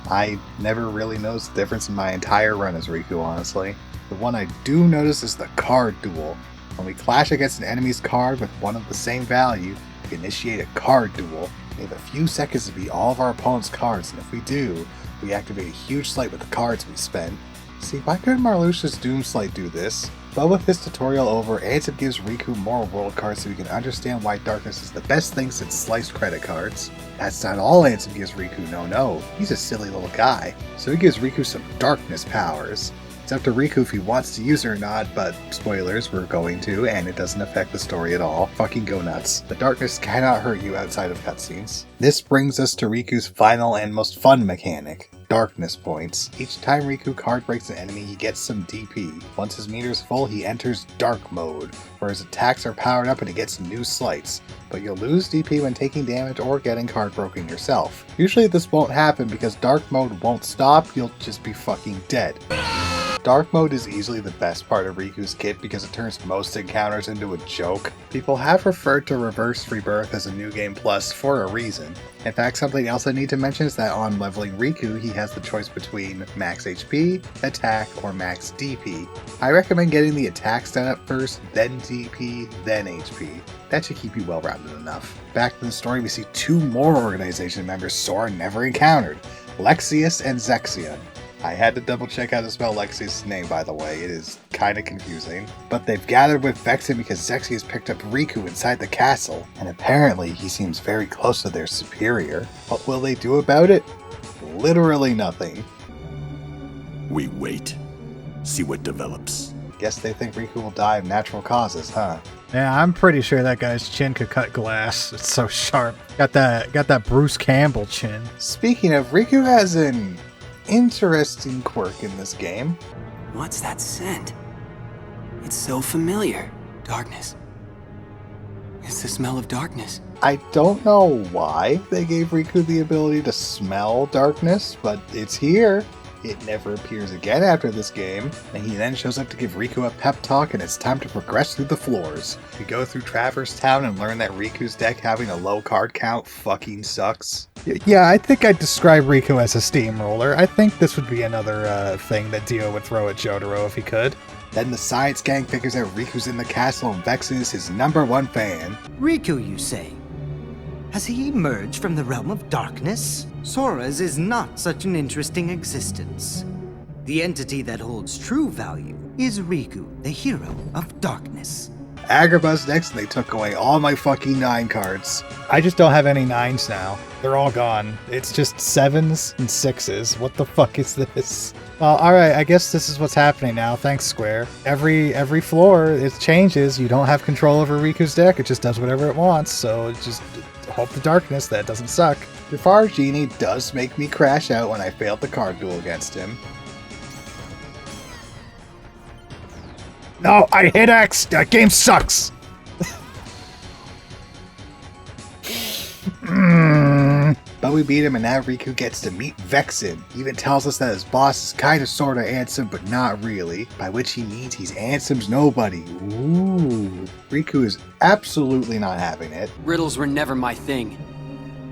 I never really noticed the difference in my entire run as Riku, honestly. The one I do notice is the card duel. When we clash against an enemy's card with one of the same value, we initiate a card duel. We have a few seconds to beat all of our opponent's cards, and if we do, we activate a huge slate with the cards we spend. See, why couldn't Marluxia's Doom Slate do this? But with this tutorial over, Ansem gives Riku more world cards so we can understand why darkness is the best thing since sliced credit cards. That's not all Ansem gives Riku, no, he's a silly little guy. So he gives Riku some darkness powers. It's up to Riku if he wants to use it or not, but spoilers, we're going to, and it doesn't affect the story at all. Fucking go nuts. The darkness cannot hurt you outside of cutscenes. This brings us to Riku's final and most fun mechanic, darkness points. Each time Riku card breaks an enemy, he gets some DP. Once his meter is full, he enters dark mode, where his attacks are powered up and he gets new slights. But you'll lose DP when taking damage or getting card broken yourself. Usually this won't happen because dark mode won't stop, you'll just be fucking dead. Dark mode is easily the best part of Riku's kit because it turns most encounters into a joke. People have referred to Reverse Rebirth as a New Game Plus for a reason. In fact, something else I need to mention is that on leveling Riku, he has the choice between max HP, attack, or max DP. I recommend getting the attack stat up first, then DP, then HP. That should keep you well-rounded enough. Back to the story, we see two more organization members Sora never encountered, Lexius and Zexion. I had to double check how to spell Lexius' name, by the way, it is kinda confusing. But they've gathered with Vexen because Zexius picked up Riku inside the castle, and apparently he seems very close to their superior. What will they do about it? Literally nothing. We wait. See what develops. Guess they think Riku will die of natural causes, huh? Yeah, I'm pretty sure that guy's chin could cut glass. It's so sharp. Got that Bruce Campbell chin. Speaking of, Riku has an interesting quirk in this game. What's that scent? It's so familiar. Darkness. It's the smell of darkness. I don't know why they gave Riku the ability to smell darkness, but it's here. It never appears again after this game, and he then shows up to give Riku a pep talk, and it's time to progress through the floors. We go through Traverse Town and learn that Riku's deck having a low card count fucking sucks. Yeah, I think I'd describe Riku as a steamroller. I think this would be another thing that Dio would throw at Jotaro if he could. Then the science gang figures out Riku's in the castle and Vexen is his #1 fan. Riku, you say? Has he emerged from the realm of darkness? Sora's is not such an interesting existence. The entity that holds true value is Riku, the hero of darkness. Agrabah's next and they took away all my fucking 9 cards. I just don't have any 9s now. They're all gone. It's just 7s and 6s. What the fuck is this? Well, alright, I guess this is what's happening now. Thanks, Square. Every floor, it changes. You don't have control over Riku's deck. It just does whatever it wants, so just hope the darkness that doesn't suck. Jafar Genie does make me crash out when I failed the card duel against him. No, I hit X! That game sucks! But we beat him and now Riku gets to meet Vexen. He even tells us that his boss is kinda sorta Ansem, but not really. By which he means he's Ansem's nobody. Ooh. Riku is absolutely not having it. Riddles were never my thing.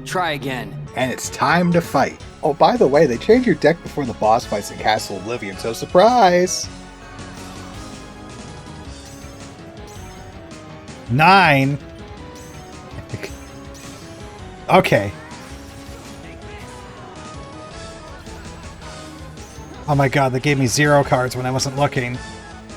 Try again. And it's time to fight. Oh, by the way, they change your deck before the boss fights in Castle Oblivion, so surprise! 9? Okay. Oh my god, they gave me 0 cards when I wasn't looking.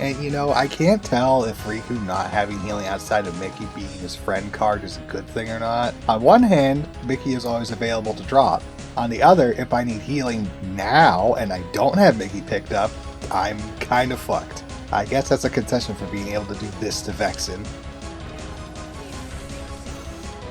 And you know, I can't tell if Riku not having healing outside of Mickey being his friend card is a good thing or not. On one hand, Mickey is always available to drop. On the other, if I need healing now and I don't have Mickey picked up, I'm kind of fucked. I guess that's a concession for being able to do this to Vexen.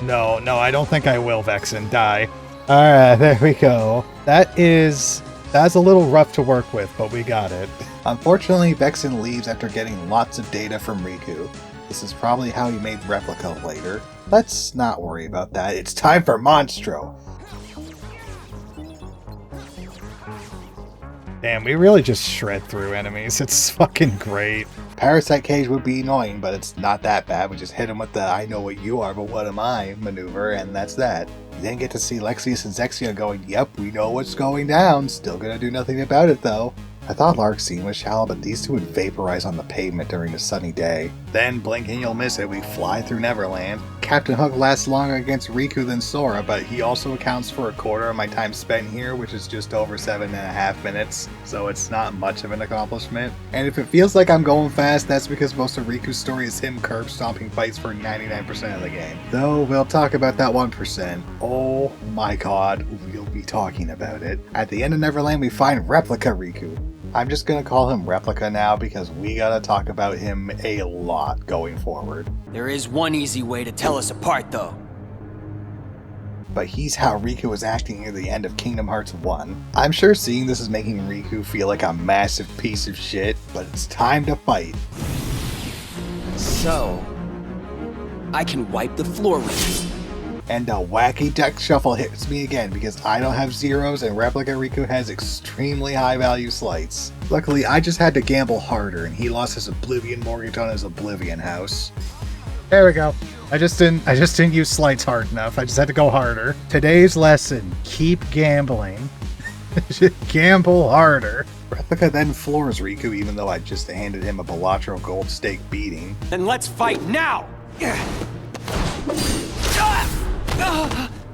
No, I don't think I will, Vexen. Die. Alright, there we go. That's a little rough to work with, but we got it. Unfortunately, Vexen leaves after getting lots of data from Riku. This is probably how he made Replica later. Let's not worry about that. It's time for Monstro! Damn, we really just shred through enemies. It's fucking great. Parasite Cage would be annoying, but it's not that bad. We just hit him with the I know what you are, but what am I maneuver, and that's that. You then get to see Lexius and Zexion going, yep, we know what's going down. Still gonna do nothing about it, though. I thought Lark's scene was shallow, but these two would vaporize on the pavement during a sunny day. Then, blink and you'll miss it, we fly through Neverland. Captain Hook lasts longer against Riku than Sora, but he also accounts for a quarter of my time spent here, which is just over 7.5 minutes, so it's not much of an accomplishment. And if it feels like I'm going fast, that's because most of Riku's story is him curb stomping fights for 99% of the game. Though, we'll talk about that 1%. Oh my god, we'll be talking about it. At the end of Neverland, we find Replica Riku. I'm just gonna call him Replica now because we gotta talk about him a lot going forward. There is one easy way to tell us apart, though. but he's how Riku was acting near the end of Kingdom Hearts 1. I'm sure seeing this is making Riku feel like a massive piece of shit, but it's time to fight. So, I can wipe the floor with you. And the wacky deck shuffle hits me again because I don't have zeros and Replica Riku has extremely high value slights. Luckily, I just had to gamble harder and he lost his Oblivion mortgage on his Oblivion house. There we go. I just didn't use slights hard enough. I just had to go harder. Today's lesson, keep gambling. Gamble harder. Replica then floors Riku even though I just handed him a bilateral gold stake beating. Then let's fight now!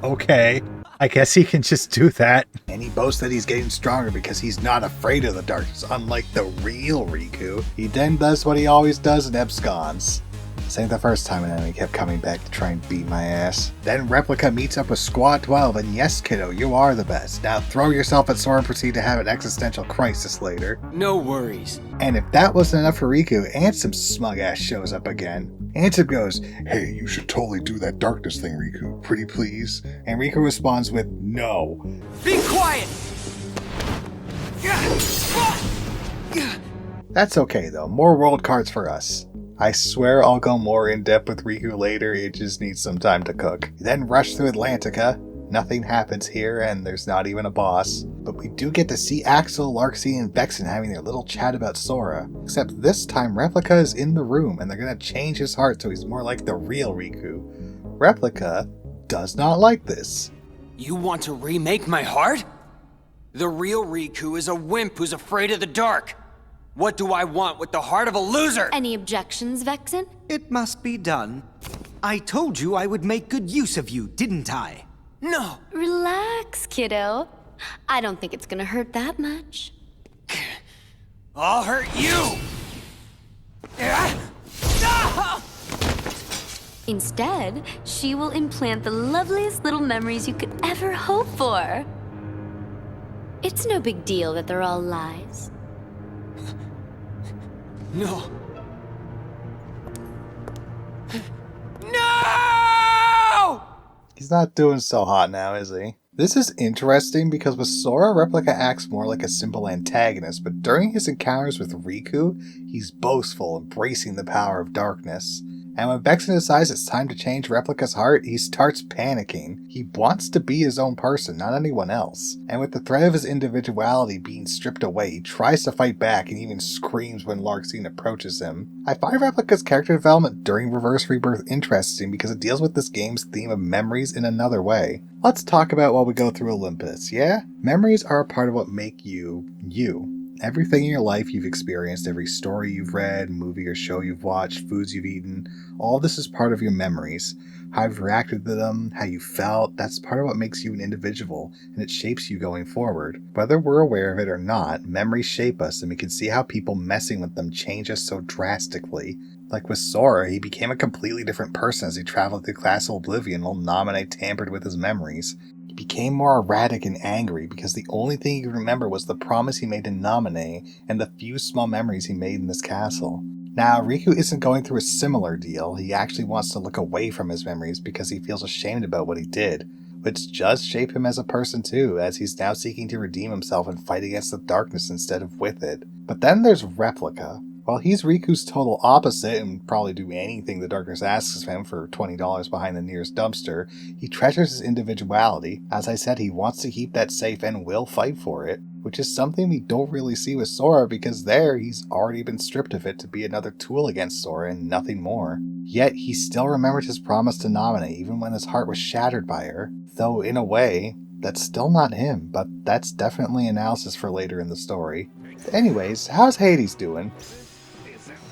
Okay, I guess he can just do that. And he boasts that he's getting stronger because he's not afraid of the darkness, unlike the real Riku. He then does what he always does and absconds. This ain't the first time an enemy kept coming back to try and beat my ass. Then Replica meets up with Squad 12, and yes, kiddo, you are the best. Now throw yourself at Sora and proceed to have an existential crisis later. No worries. And if that wasn't enough for Riku, Ansem's smug ass shows up again. Ansem goes, "Hey, you should totally do that darkness thing, Riku. Pretty please?" And Riku responds with, "No." Be quiet! That's okay though, more world cards for us. I swear I'll go more in depth with Riku later, it just needs some time to cook. We then rush through Atlantica. Nothing happens here, and there's not even a boss. But we do get to see Axel, Larxene, and Vexen having their little chat about Sora. Except this time Replica is in the room, and they're gonna change his heart so he's more like the real Riku. Replica does not like this. You want to remake my heart? The real Riku is a wimp who's afraid of the dark. What do I want with the heart of a loser? Any objections, Vexen? It must be done. I told you I would make good use of you, didn't I? No! Relax, kiddo. I don't think it's gonna hurt that much. I'll hurt you! Instead, she will implant the loveliest little memories you could ever hope for. It's no big deal that they're all lies. No. No! He's not doing so hot now, is he? This is interesting because with Sora, Replica acts more like a simple antagonist, but during his encounters with Riku, he's boastful, embracing the power of darkness. And when Vexen decides it's time to change Replica's heart, he starts panicking. He wants to be his own person, not anyone else. And with the threat of his individuality being stripped away, he tries to fight back and even screams when Larxene approaches him. I find Replica's character development during Reverse Rebirth interesting because it deals with this game's theme of memories in another way. Let's talk about while we go through Olympus, yeah? Memories are a part of what make you, you. Everything in your life you've experienced, every story you've read, movie or show you've watched, foods you've eaten, all this is part of your memories. How you've reacted to them, how you felt, that's part of what makes you an individual, and it shapes you going forward. Whether we're aware of it or not, memories shape us, and we can see how people messing with them change us so drastically. Like with Sora, he became a completely different person as he traveled through Classical Oblivion while Naminé tampered with his memories. He became more erratic and angry because the only thing he could remember was the promise he made to Naminé and the few small memories he made in this castle. Now, Riku isn't going through a similar deal. He actually wants to look away from his memories because he feels ashamed about what he did, which does shape him as a person too, as he's now seeking to redeem himself and fight against the darkness instead of with it. But then there's Replica. While he's Riku's total opposite and probably do anything the darkness asks of him for $20 behind the nearest dumpster, he treasures his individuality. As I said, he wants to keep that safe and will fight for it, which is something we don't really see with Sora because there he's already been stripped of it to be another tool against Sora and nothing more. Yet he still remembered his promise to Naminé even when his heart was shattered by her, though in a way, that's still not him, but that's definitely analysis for later in the story. Anyways, how's Hades doing?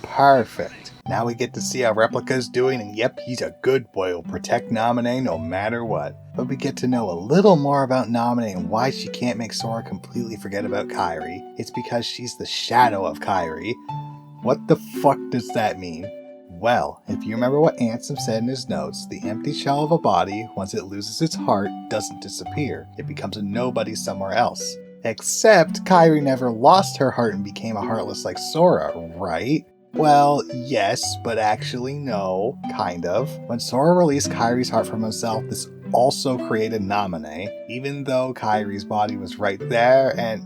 Perfect. Now we get to see how Replica's doing, and yep, he's a good boy who'll protect Naminé no matter what. But we get to know a little more about Naminé and why she can't make Sora completely forget about Kairi. It's because she's the shadow of Kairi. What the fuck does that mean? Well, if you remember what Ansem said in his notes, the empty shell of a body, once it loses its heart, doesn't disappear. It becomes a nobody somewhere else. Except Kairi never lost her heart and became a heartless like Sora, right? Well, yes, but actually no, kind of. When Sora released Kairi's heart from himself, this also created Naminé, even though Kairi's body was right there, and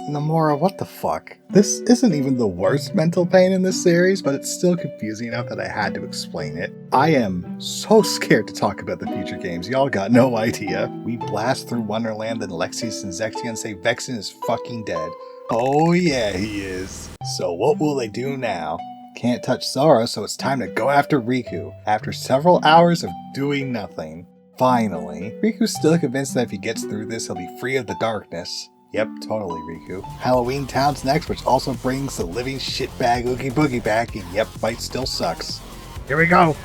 Namora, what the fuck? This isn't even the worst mental pain in this series, but it's still confusing enough that I had to explain it. I am so scared to talk about the future games, y'all got no idea. We blast through Wonderland and Lexius and Zexion say Vexen is fucking dead. Oh yeah, he is. So what will they do now? Can't touch Sora, so it's time to go after Riku. After several hours of doing nothing, finally, Riku's still convinced that if he gets through this, he'll be free of the darkness. Yep, totally, Riku. Halloween Town's next, which also brings the living shitbag Oogie Boogie back, and yep, fight still sucks. Here we go!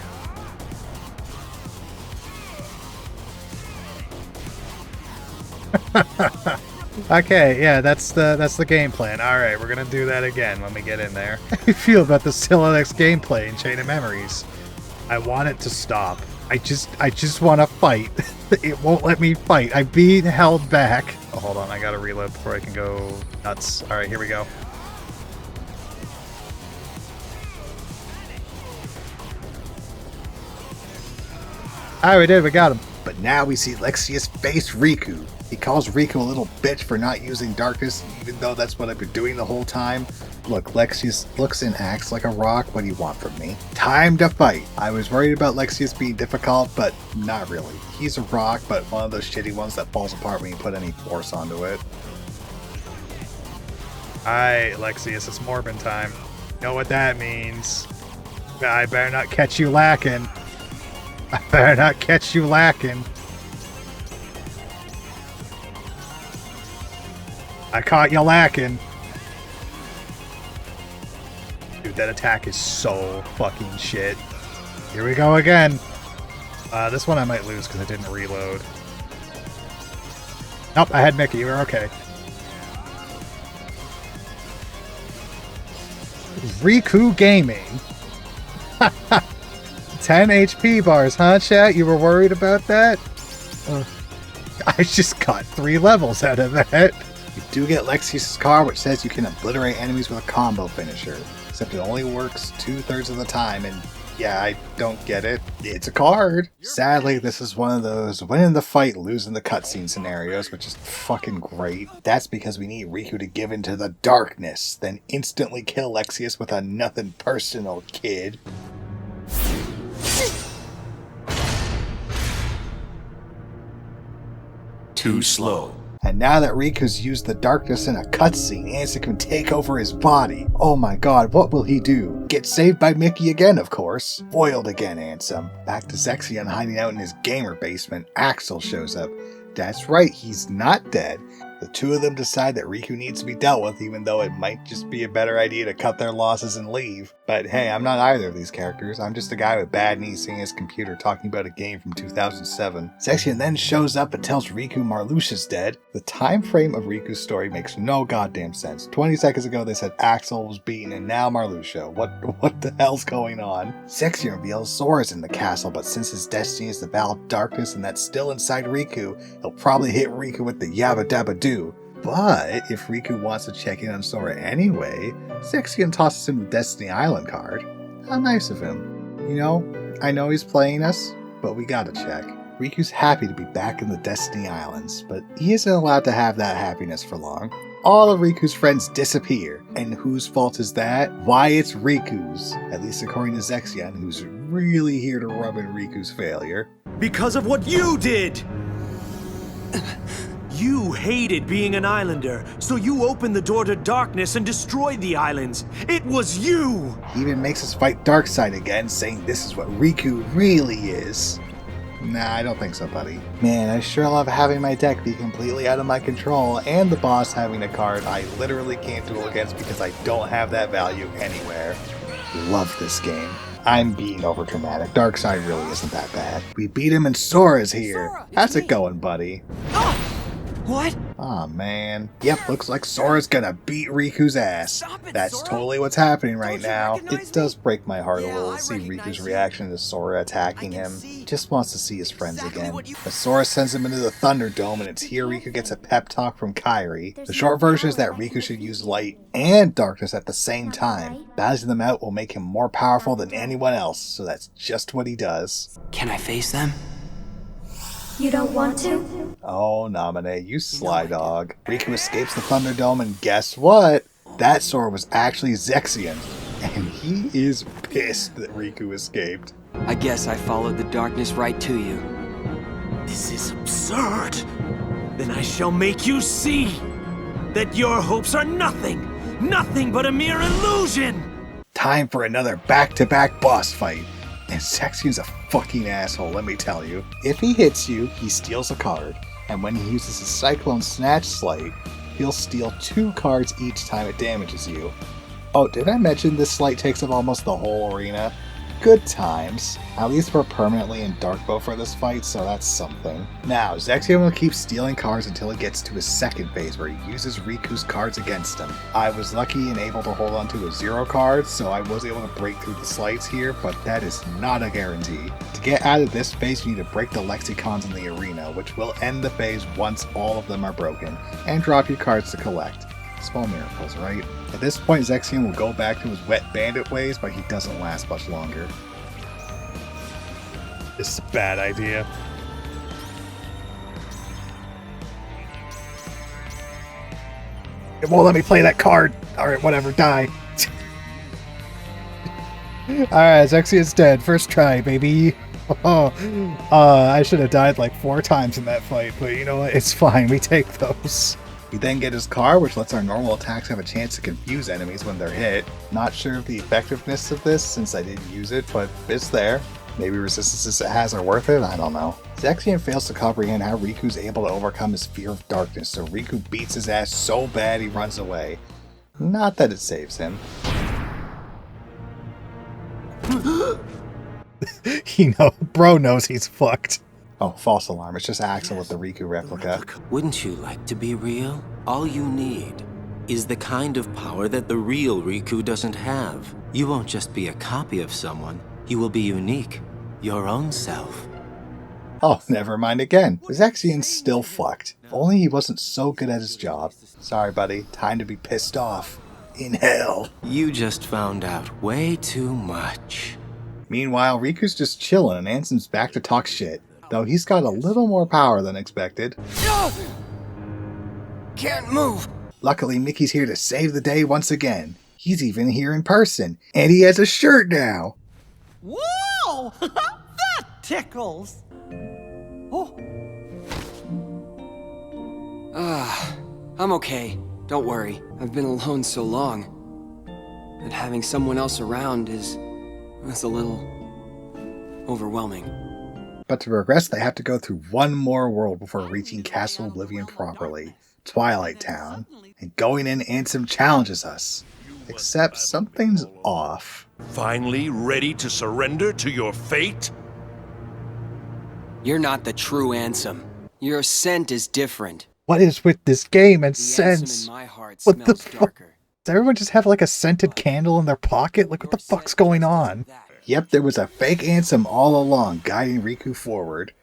Okay, yeah, that's the game plan. Alright, we're gonna do that again when we get in there. How do you feel about the Silex gameplay in Chain of Memories? I want it to stop. I just want to fight. It won't let me fight. I'm being held back. Oh, hold on, I gotta reload before I can go nuts. Alright, here we go. Alright, we did, we got him. But now we see Lexius face Riku. He calls Riku a little bitch for not using darkness, even though that's what I've been doing the whole time. Look, Lexius looks and acts like a rock. What do you want from me? Time to fight! I was worried about Lexius being difficult, but not really. He's a rock, but one of those shitty ones that falls apart when you put any force onto it. Alright, Lexius, it's Morbin time. You know what that means. I better not catch you lacking. I better not catch you lacking. I caught you lacking. Dude, that attack is so fucking shit. Here we go again. This one I might lose because I didn't reload. Nope, I had Mickey. You were okay. Riku Gaming. 10 HP bars, huh, chat? You were worried about that? I just got 3 levels out of that. You do get Lexius' card, which says you can obliterate enemies with a combo finisher. Except it only works 2/3 of the time, and yeah, I don't get it. It's a card. Sadly, this is one of those winning the fight, losing the cutscene scenarios, which is fucking great. That's because we need Riku to give into the darkness, then instantly kill Lexius with a nothing personal, kid. Too slow. And now that Riku's used the darkness in a cutscene, Ansem can take over his body. Oh my god, what will he do? Get saved by Mickey again, of course. Foiled again, Ansem. Back to Zexion hiding out in his gamer basement. Axel shows up. That's right, he's not dead. The two of them decide that Riku needs to be dealt with, even though it might just be a better idea to cut their losses and leave. But hey, I'm not either of these characters. I'm just a guy with bad knees sitting at his computer talking about a game from 2007. Zexion then shows up and tells Riku Marluxia's dead. The time frame of Riku's story makes no goddamn sense. 20 seconds ago they said Axel was beaten and now Marluxia. What the hell's going on? Zexion reveals Sora's in the castle, but since his destiny is the Val of Darkness and that's still inside Riku, he'll probably hit Riku with the Yabba Dabba Doo. But if Riku wants to check in on Sora anyway, Zexion tosses him the Destiny Island card. How nice of him. You know, I know he's playing us, but we gotta check. Riku's happy to be back in the Destiny Islands, but he isn't allowed to have that happiness for long. All of Riku's friends disappear. And whose fault is that? Why, it's Riku's. At least according to Zexion, who's really here to rub in Riku's failure. Because of what you did! You hated being an islander, so you opened the door to darkness and destroyed the islands. It was you! He even makes us fight Darkseid again, saying this is what Riku really is. Nah, I don't think so, buddy. Man, I sure love having my deck be completely out of my control, and the boss having a card I literally can't duel against because I don't have that value anywhere. Love this game. I'm being overdramatic. Darkseid really isn't that bad. We beat him and Sora's here. Sora, how's it going, buddy? What? Aw, man. Yep, looks like Sora's gonna beat Riku's ass. That's totally what's happening right now. It does break my heart a little to see Riku's reaction to Sora attacking him. He just wants to see his friends again. But Sora sends him into the Thunderdome, and it's here Riku gets a pep talk from Kairi. The short version is that Riku should use light and darkness at the same time. Balancing them out will make him more powerful than anyone else, so that's just what he does. Can I face them? You don't want to? Oh, Naminé, you sly dog. Riku escapes the Thunderdome, and guess what? That sword was actually Zexion, and he is pissed that Riku escaped. I guess I followed the darkness right to you. This is absurd. Then I shall make you see that your hopes are nothing. Nothing but a mere illusion. Time for another back-to-back boss fight. And Zexion's a fucking asshole, let me tell you. If he hits you, he steals a card. And when he uses his Cyclone Snatch Sleight, he'll steal 2 cards each time it damages you. Oh, did I mention this sleight takes up almost the whole arena? Good times. At least we're permanently in dark mode for this fight, so that's something. Now, Zexion will keep stealing cards until he gets to his second phase, where he uses Riku's cards against him. I was lucky and able to hold on to a 0 card, so I was able to break through the sleights here, but that is not a guarantee. To get out of this phase, you need to break the lexicons in the arena, which will end the phase once all of them are broken, and drop your cards to collect. Small miracles, right? At this point, Zexion will go back to his wet bandit ways, but he doesn't last much longer. This is a bad idea. It won't let me play that card. Alright, whatever, die. Alright, Zexion's dead. First try, baby. I should have died like 4 times in that fight, but you know what? It's fine. We take those. We then get his card, which lets our normal attacks have a chance to confuse enemies when they're hit. Not sure of the effectiveness of this since I didn't use it, but it's there. Maybe resistances it has are worth it, I don't know. Zexion fails to comprehend how Riku's able to overcome his fear of darkness, so Riku beats his ass so bad he runs away. Not that it saves him. Bro knows he's fucked. Oh, false alarm. It's just Axel with the Riku replica. Wouldn't you like to be real? All you need is the kind of power that the real Riku doesn't have. You won't just be a copy of someone. You will be unique. Your own self. Oh, never mind again. Zexion's still fucked. If only he wasn't so good at his job. Sorry, buddy. Time to be pissed off. In hell. You just found out way too much. Meanwhile, Riku's just chilling and Ansem's back to talk shit. Though he's got a little more power than expected. Can't move. Luckily, Mickey's here to save the day once again. He's even here in person, and he has a shirt now. Whoa! That tickles! Oh. I'm okay. Don't worry. I've been alone so long. And having someone else around is a little overwhelming. But to progress, they have to go through one more world before reaching Castle Oblivion properly, Twilight Town. And going in, Ansem challenges us. Except something's off. Finally ready to surrender to your fate? You're not the true Ansem. Your scent is different. What is with this game and The scents? Ansem in my heart What the smells fuck? darker. Does everyone just have like a scented candle in their pocket? Like, what the fuck's going on? Yep, there was a fake Ansem all along, guiding Riku forward.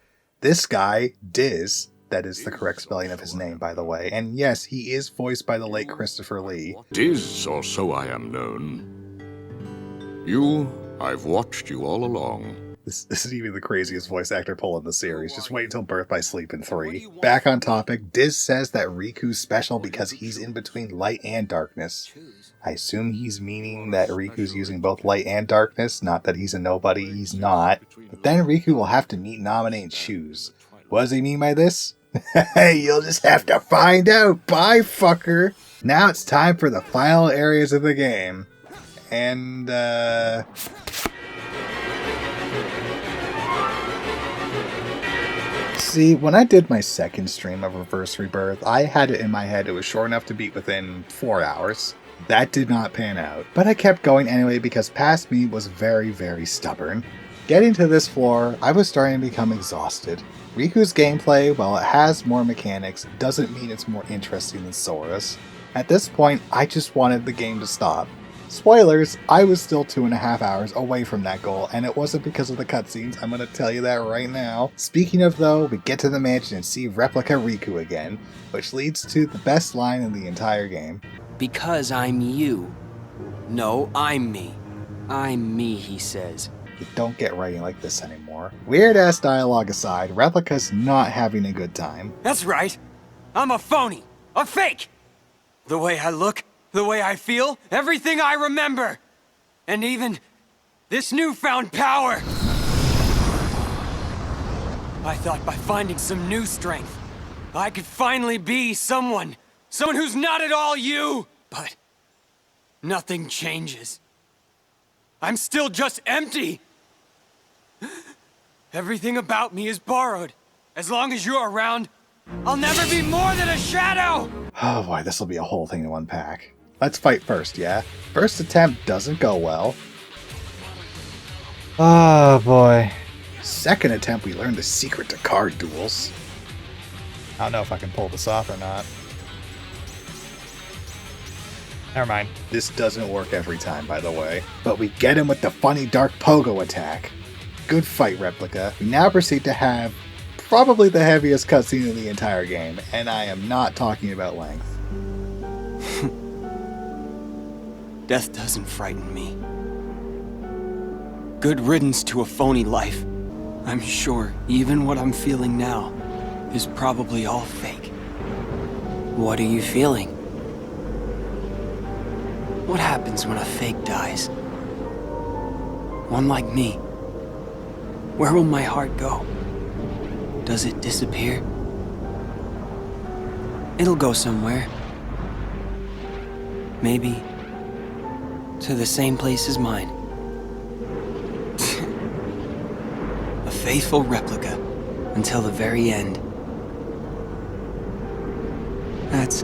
This guy, Diz, that is the correct spelling of his name, by the way, and yes, he is voiced by the late Christopher Lee. Diz, or so I am known. You, I've watched you all along. This is even the craziest voice actor pull in the series. Just wait until Birth by Sleep in 3. Back on topic, Diz says that Riku's special because he's in between light and darkness. I assume he's meaning that Riku's using both light and darkness, not that he's a nobody, he's not. But then Riku will have to meet Naminé and choose. What does he mean by this? Hey, you'll just have to find out, bye fucker! Now it's time for the final areas of the game. And, See, when I did my second stream of Reverse Rebirth, I had it in my head it was short enough to beat within 4 hours. That did not pan out, but I kept going anyway because past me was very, very stubborn. Getting to this floor, I was starting to become exhausted. Riku's gameplay, while it has more mechanics, doesn't mean it's more interesting than Sora's. At this point, I just wanted the game to stop. Spoilers, I was still 2.5 hours away from that goal, and it wasn't because of the cutscenes, I'm gonna tell you that right now. Speaking of though, we get to the mansion and see Replica Riku again, which leads to the best line in the entire game. Because I'm you. No, I'm me. I'm me, he says. You don't get writing like this anymore. Weird-ass dialogue aside, Replica's not having a good time. That's right. I'm a phony. A fake. The way I look, the way I feel, everything I remember. And even this newfound power. I thought by finding some new strength, I could finally be someone who's not at all you. But nothing changes. I'm still just empty. Everything about me is borrowed. As long as you're around, I'll never be more than a shadow! Oh boy, this will be a whole thing to unpack. Let's fight first, yeah? First attempt doesn't go well. Oh boy. Second attempt, we learn the secret to card duels. I don't know if I can pull this off or not. Never mind. This doesn't work every time, by the way. But we get him with the funny dark pogo attack. Good fight, Replica. We now proceed to have probably the heaviest cutscene in the entire game, and I am not talking about length. Death doesn't frighten me. Good riddance to a phony life. I'm sure even what I'm feeling now is probably all fake. What are you feeling? What happens when a fake dies? One like me. Where will my heart go? Does it disappear? It'll go somewhere. Maybe to the same place as mine. A faithful replica until the very end. That's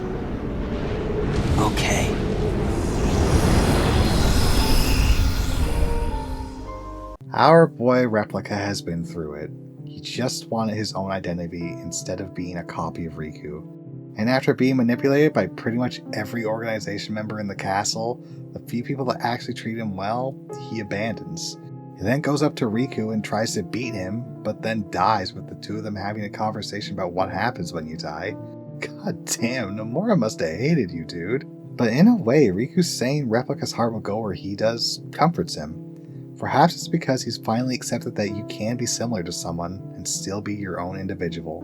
okay. Our boy Replica has been through it. He just wanted his own identity instead of being a copy of Riku. And after being manipulated by pretty much every organization member in the castle, the few people that actually treat him well, he abandons. He then goes up to Riku and tries to beat him, but then dies with the two of them having a conversation about what happens when you die. God damn, Nomura must have hated you, dude. But in a way, Riku's saying Replica's heart will go where he does comforts him. Perhaps it's because he's finally accepted that you can be similar to someone and still be your own individual.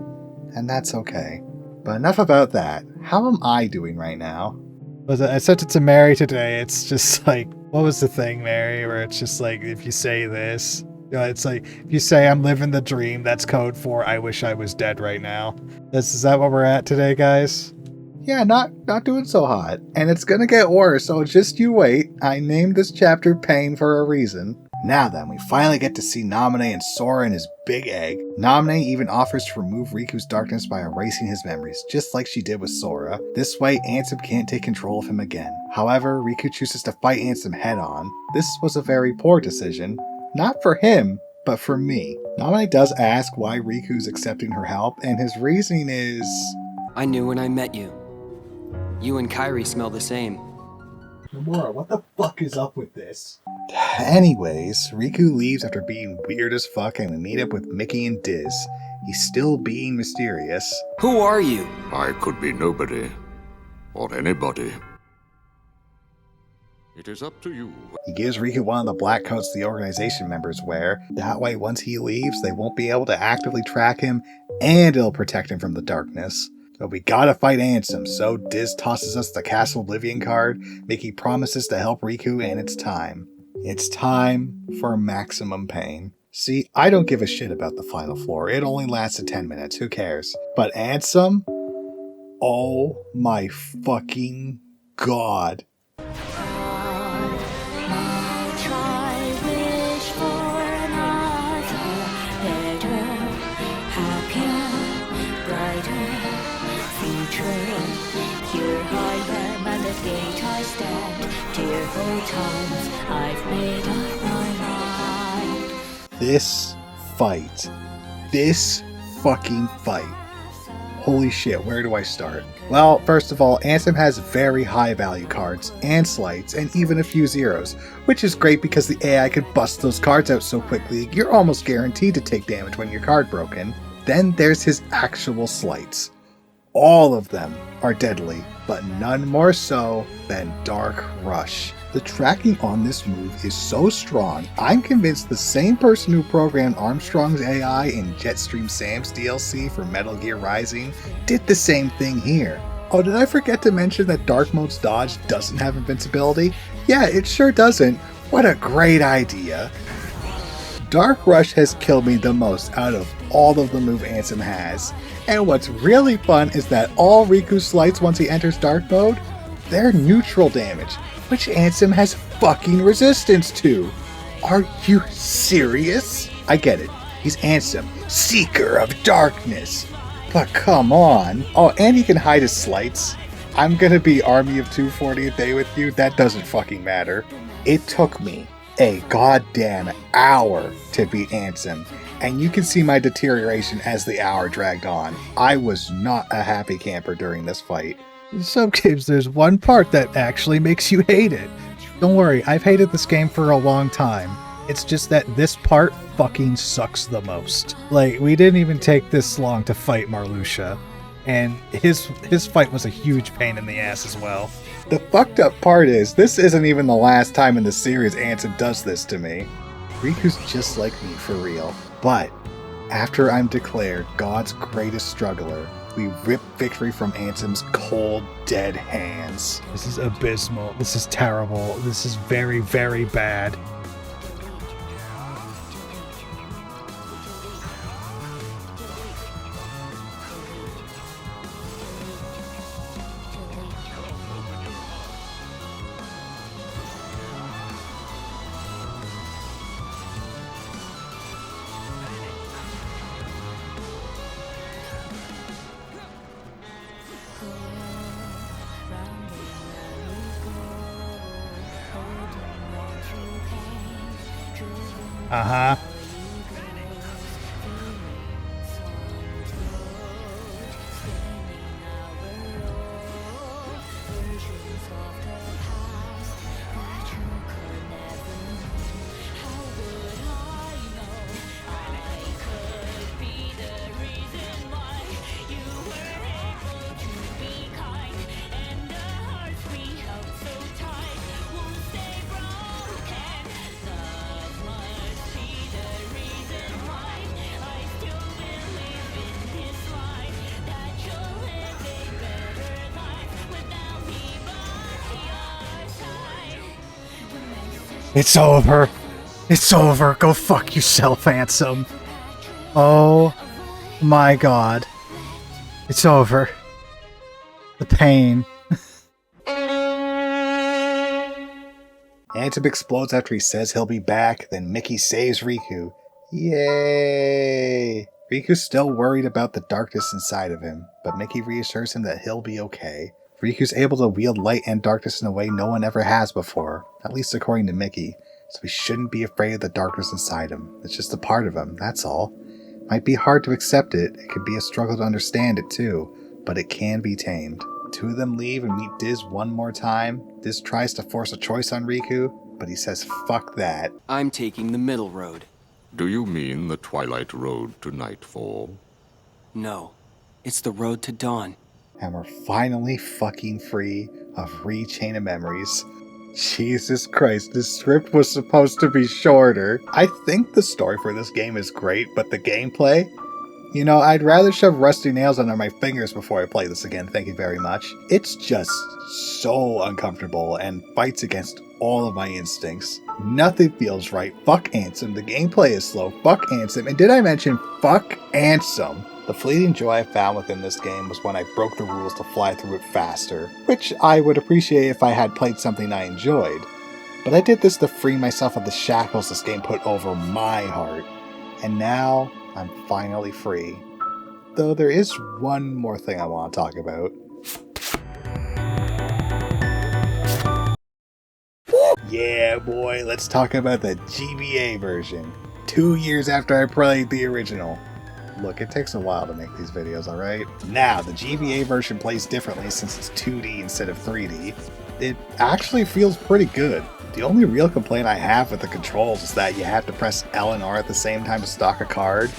And that's okay. But enough about that. How am I doing right now? I sent it to Mary today. It's just like, what was the thing, Mary, where it's just like, if you say this, you know, it's like, if you say I'm living the dream, that's code for I wish I was dead right now. Is that what we're at today, guys? Yeah, not doing so hot. And it's gonna get worse, so just you wait. I named this chapter Pain for a reason. Now then, we finally get to see Naminé and Sora in his big egg. Naminé even offers to remove Riku's darkness by erasing his memories, just like she did with Sora. This way, Ansem can't take control of him again. However, Riku chooses to fight Ansem head-on. This was a very poor decision. Not for him, but for me. Naminé does ask why Riku's accepting her help, and his reasoning is... I knew when I met you. You and Kairi smell the same. Nomura, what the fuck is up with this? Anyways, Riku leaves after being weird as fuck and we meet up with Mickey and Diz. He's still being mysterious. Who are you? I could be nobody. Or anybody. It is up to you. He gives Riku one of the black coats the organization members wear. That way, once he leaves, they won't be able to actively track him, and it'll protect him from the darkness. But we gotta fight Ansem, so Diz tosses us the Castle Oblivion card. Mickey promises to help Riku, and it's time. It's time for maximum pain. See, I don't give a shit about the final floor. It only lasted 10 minutes, who cares? But Ansem? Oh my fucking god. This fight. This fucking fight. Holy shit, where do I start? Well, first of all, Ansem has very high value cards, and slights, and even a few zeros, which is great because the AI could bust those cards out so quickly, you're almost guaranteed to take damage when your card broken. Then there's his actual slights. All of them are deadly, but none more so than Dark Rush. The tracking on this move is so strong, I'm convinced the same person who programmed Armstrong's AI in Jetstream Sam's DLC for Metal Gear Rising did the same thing here. Oh, did I forget to mention that Dark Mode's dodge doesn't have invincibility? Yeah, it sure doesn't. What a great idea. Dark Rush has killed me the most out of all of the move Ansem has. And what's really fun is that all Riku slights once he enters Dark Mode, they're neutral damage, which Ansem has fucking resistance to. Are you serious? I get it. He's Ansem, Seeker of Darkness. But come on. Oh, and he can hide his slights. I'm gonna be Army of 240 a day with you, that doesn't fucking matter. It took me a goddamn hour to beat Ansem, and you can see my deterioration as the hour dragged on. I was not a happy camper during this fight. In some games, there's one part that actually makes you hate it. Don't worry, I've hated this game for a long time. It's just that this part fucking sucks the most. Like, we didn't even take this long to fight Marluxia, and his fight was a huge pain in the ass as well. The fucked up part is, this isn't even the last time in the series Ansem does this to me. Riku's just like me for real. But, after I'm declared God's greatest struggler, we rip victory from Ansem's cold, dead hands. This is abysmal. This is terrible. This is very, very bad. Uh-huh. It's over. It's over. Go fuck yourself, Ansem. Oh my god. It's over. The pain. Ansem explodes after he says he'll be back, then Mickey saves Riku. Yay! Riku's still worried about the darkness inside of him, but Mickey reassures him that he'll be okay. Riku's able to wield light and darkness in a way no one ever has before, at least according to Mickey, so he shouldn't be afraid of the darkness inside him. It's just a part of him, that's all. Might be hard to accept it, it can be a struggle to understand it too, but it can be tamed. Two of them leave and meet Diz one more time. Diz tries to force a choice on Riku, but he says fuck that. I'm taking the middle road. Do you mean the Twilight Road to Nightfall? No, it's the road to dawn. And we're finally fucking free of Chain of Memories. Jesus Christ, this script was supposed to be shorter. I think the story for this game is great, but the gameplay? You know, I'd rather shove rusty nails under my fingers before I play this again, thank you very much. It's just so uncomfortable and fights against all of my instincts. Nothing feels right. Fuck Ansem. The gameplay is slow. Fuck Ansem. And did I mention fuck Ansem? The fleeting joy I found within this game was when I broke the rules to fly through it faster, which I would appreciate if I had played something I enjoyed. But I did this to free myself of the shackles this game put over my heart. And now, I'm finally free. Though there is one more thing I want to talk about. Yeah, boy, let's talk about the GBA version. 2 years after I played the original. Look, it takes a while to make these videos, alright? Now, the GBA version plays differently since it's 2D instead of 3D. It actually feels pretty good. The only real complaint I have with the controls is that you have to press L and R at the same time to stock a card.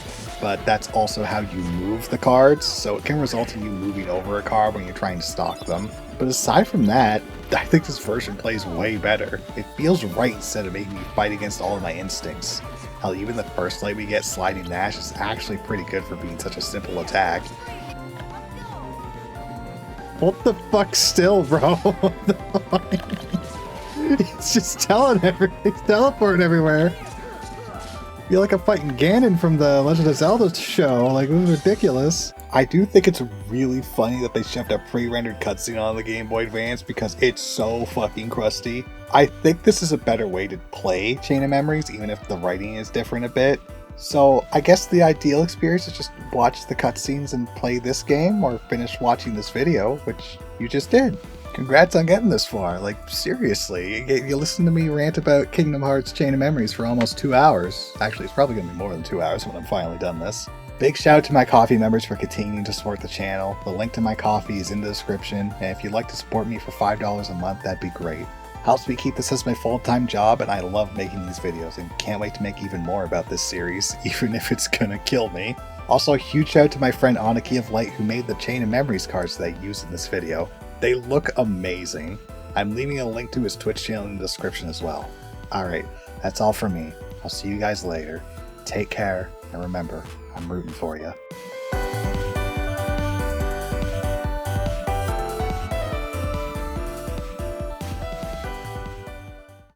but that's also how you move the cards, so it can result in you moving over a card when you're trying to stock them. But aside from that, I think this version plays way better. It feels right instead of making me fight against all of my instincts. Hell, even the first light we get, Sliding Dash, is actually pretty good for being such a simple attack. What the fuck still, bro? What the fuck? He's just he's teleporting everywhere. I feel like I'm fighting Ganon from the Legend of Zelda show. Like, this is ridiculous. I do think it's really funny that they shoved a pre-rendered cutscene on the Game Boy Advance because it's so fucking crusty. I think this is a better way to play Chain of Memories, even if the writing is different a bit. So I guess the ideal experience is just watch the cutscenes and play this game, or finish watching this video, which you just did. Congrats on getting this far. Like, seriously, you listened to me rant about Kingdom Hearts Chain of Memories for almost 2 hours. Actually, it's probably going to be more than 2 hours when I'm finally done this. Big shout out to my Ko-fi members for continuing to support the channel. The link to my Ko-fi is in the description, and if you'd like to support me for $5 a month, that'd be great. Helps me keep this as my full-time job, and I love making these videos, and can't wait to make even more about this series, even if it's gonna kill me. Also, a huge shout out to my friend Aniki of Light, who made the Chain of Memories cards that I used in this video. They look amazing. I'm leaving a link to his Twitch channel in the description as well. Alright, that's all from me. I'll see you guys later. Take care, and remember, I'm rooting for you.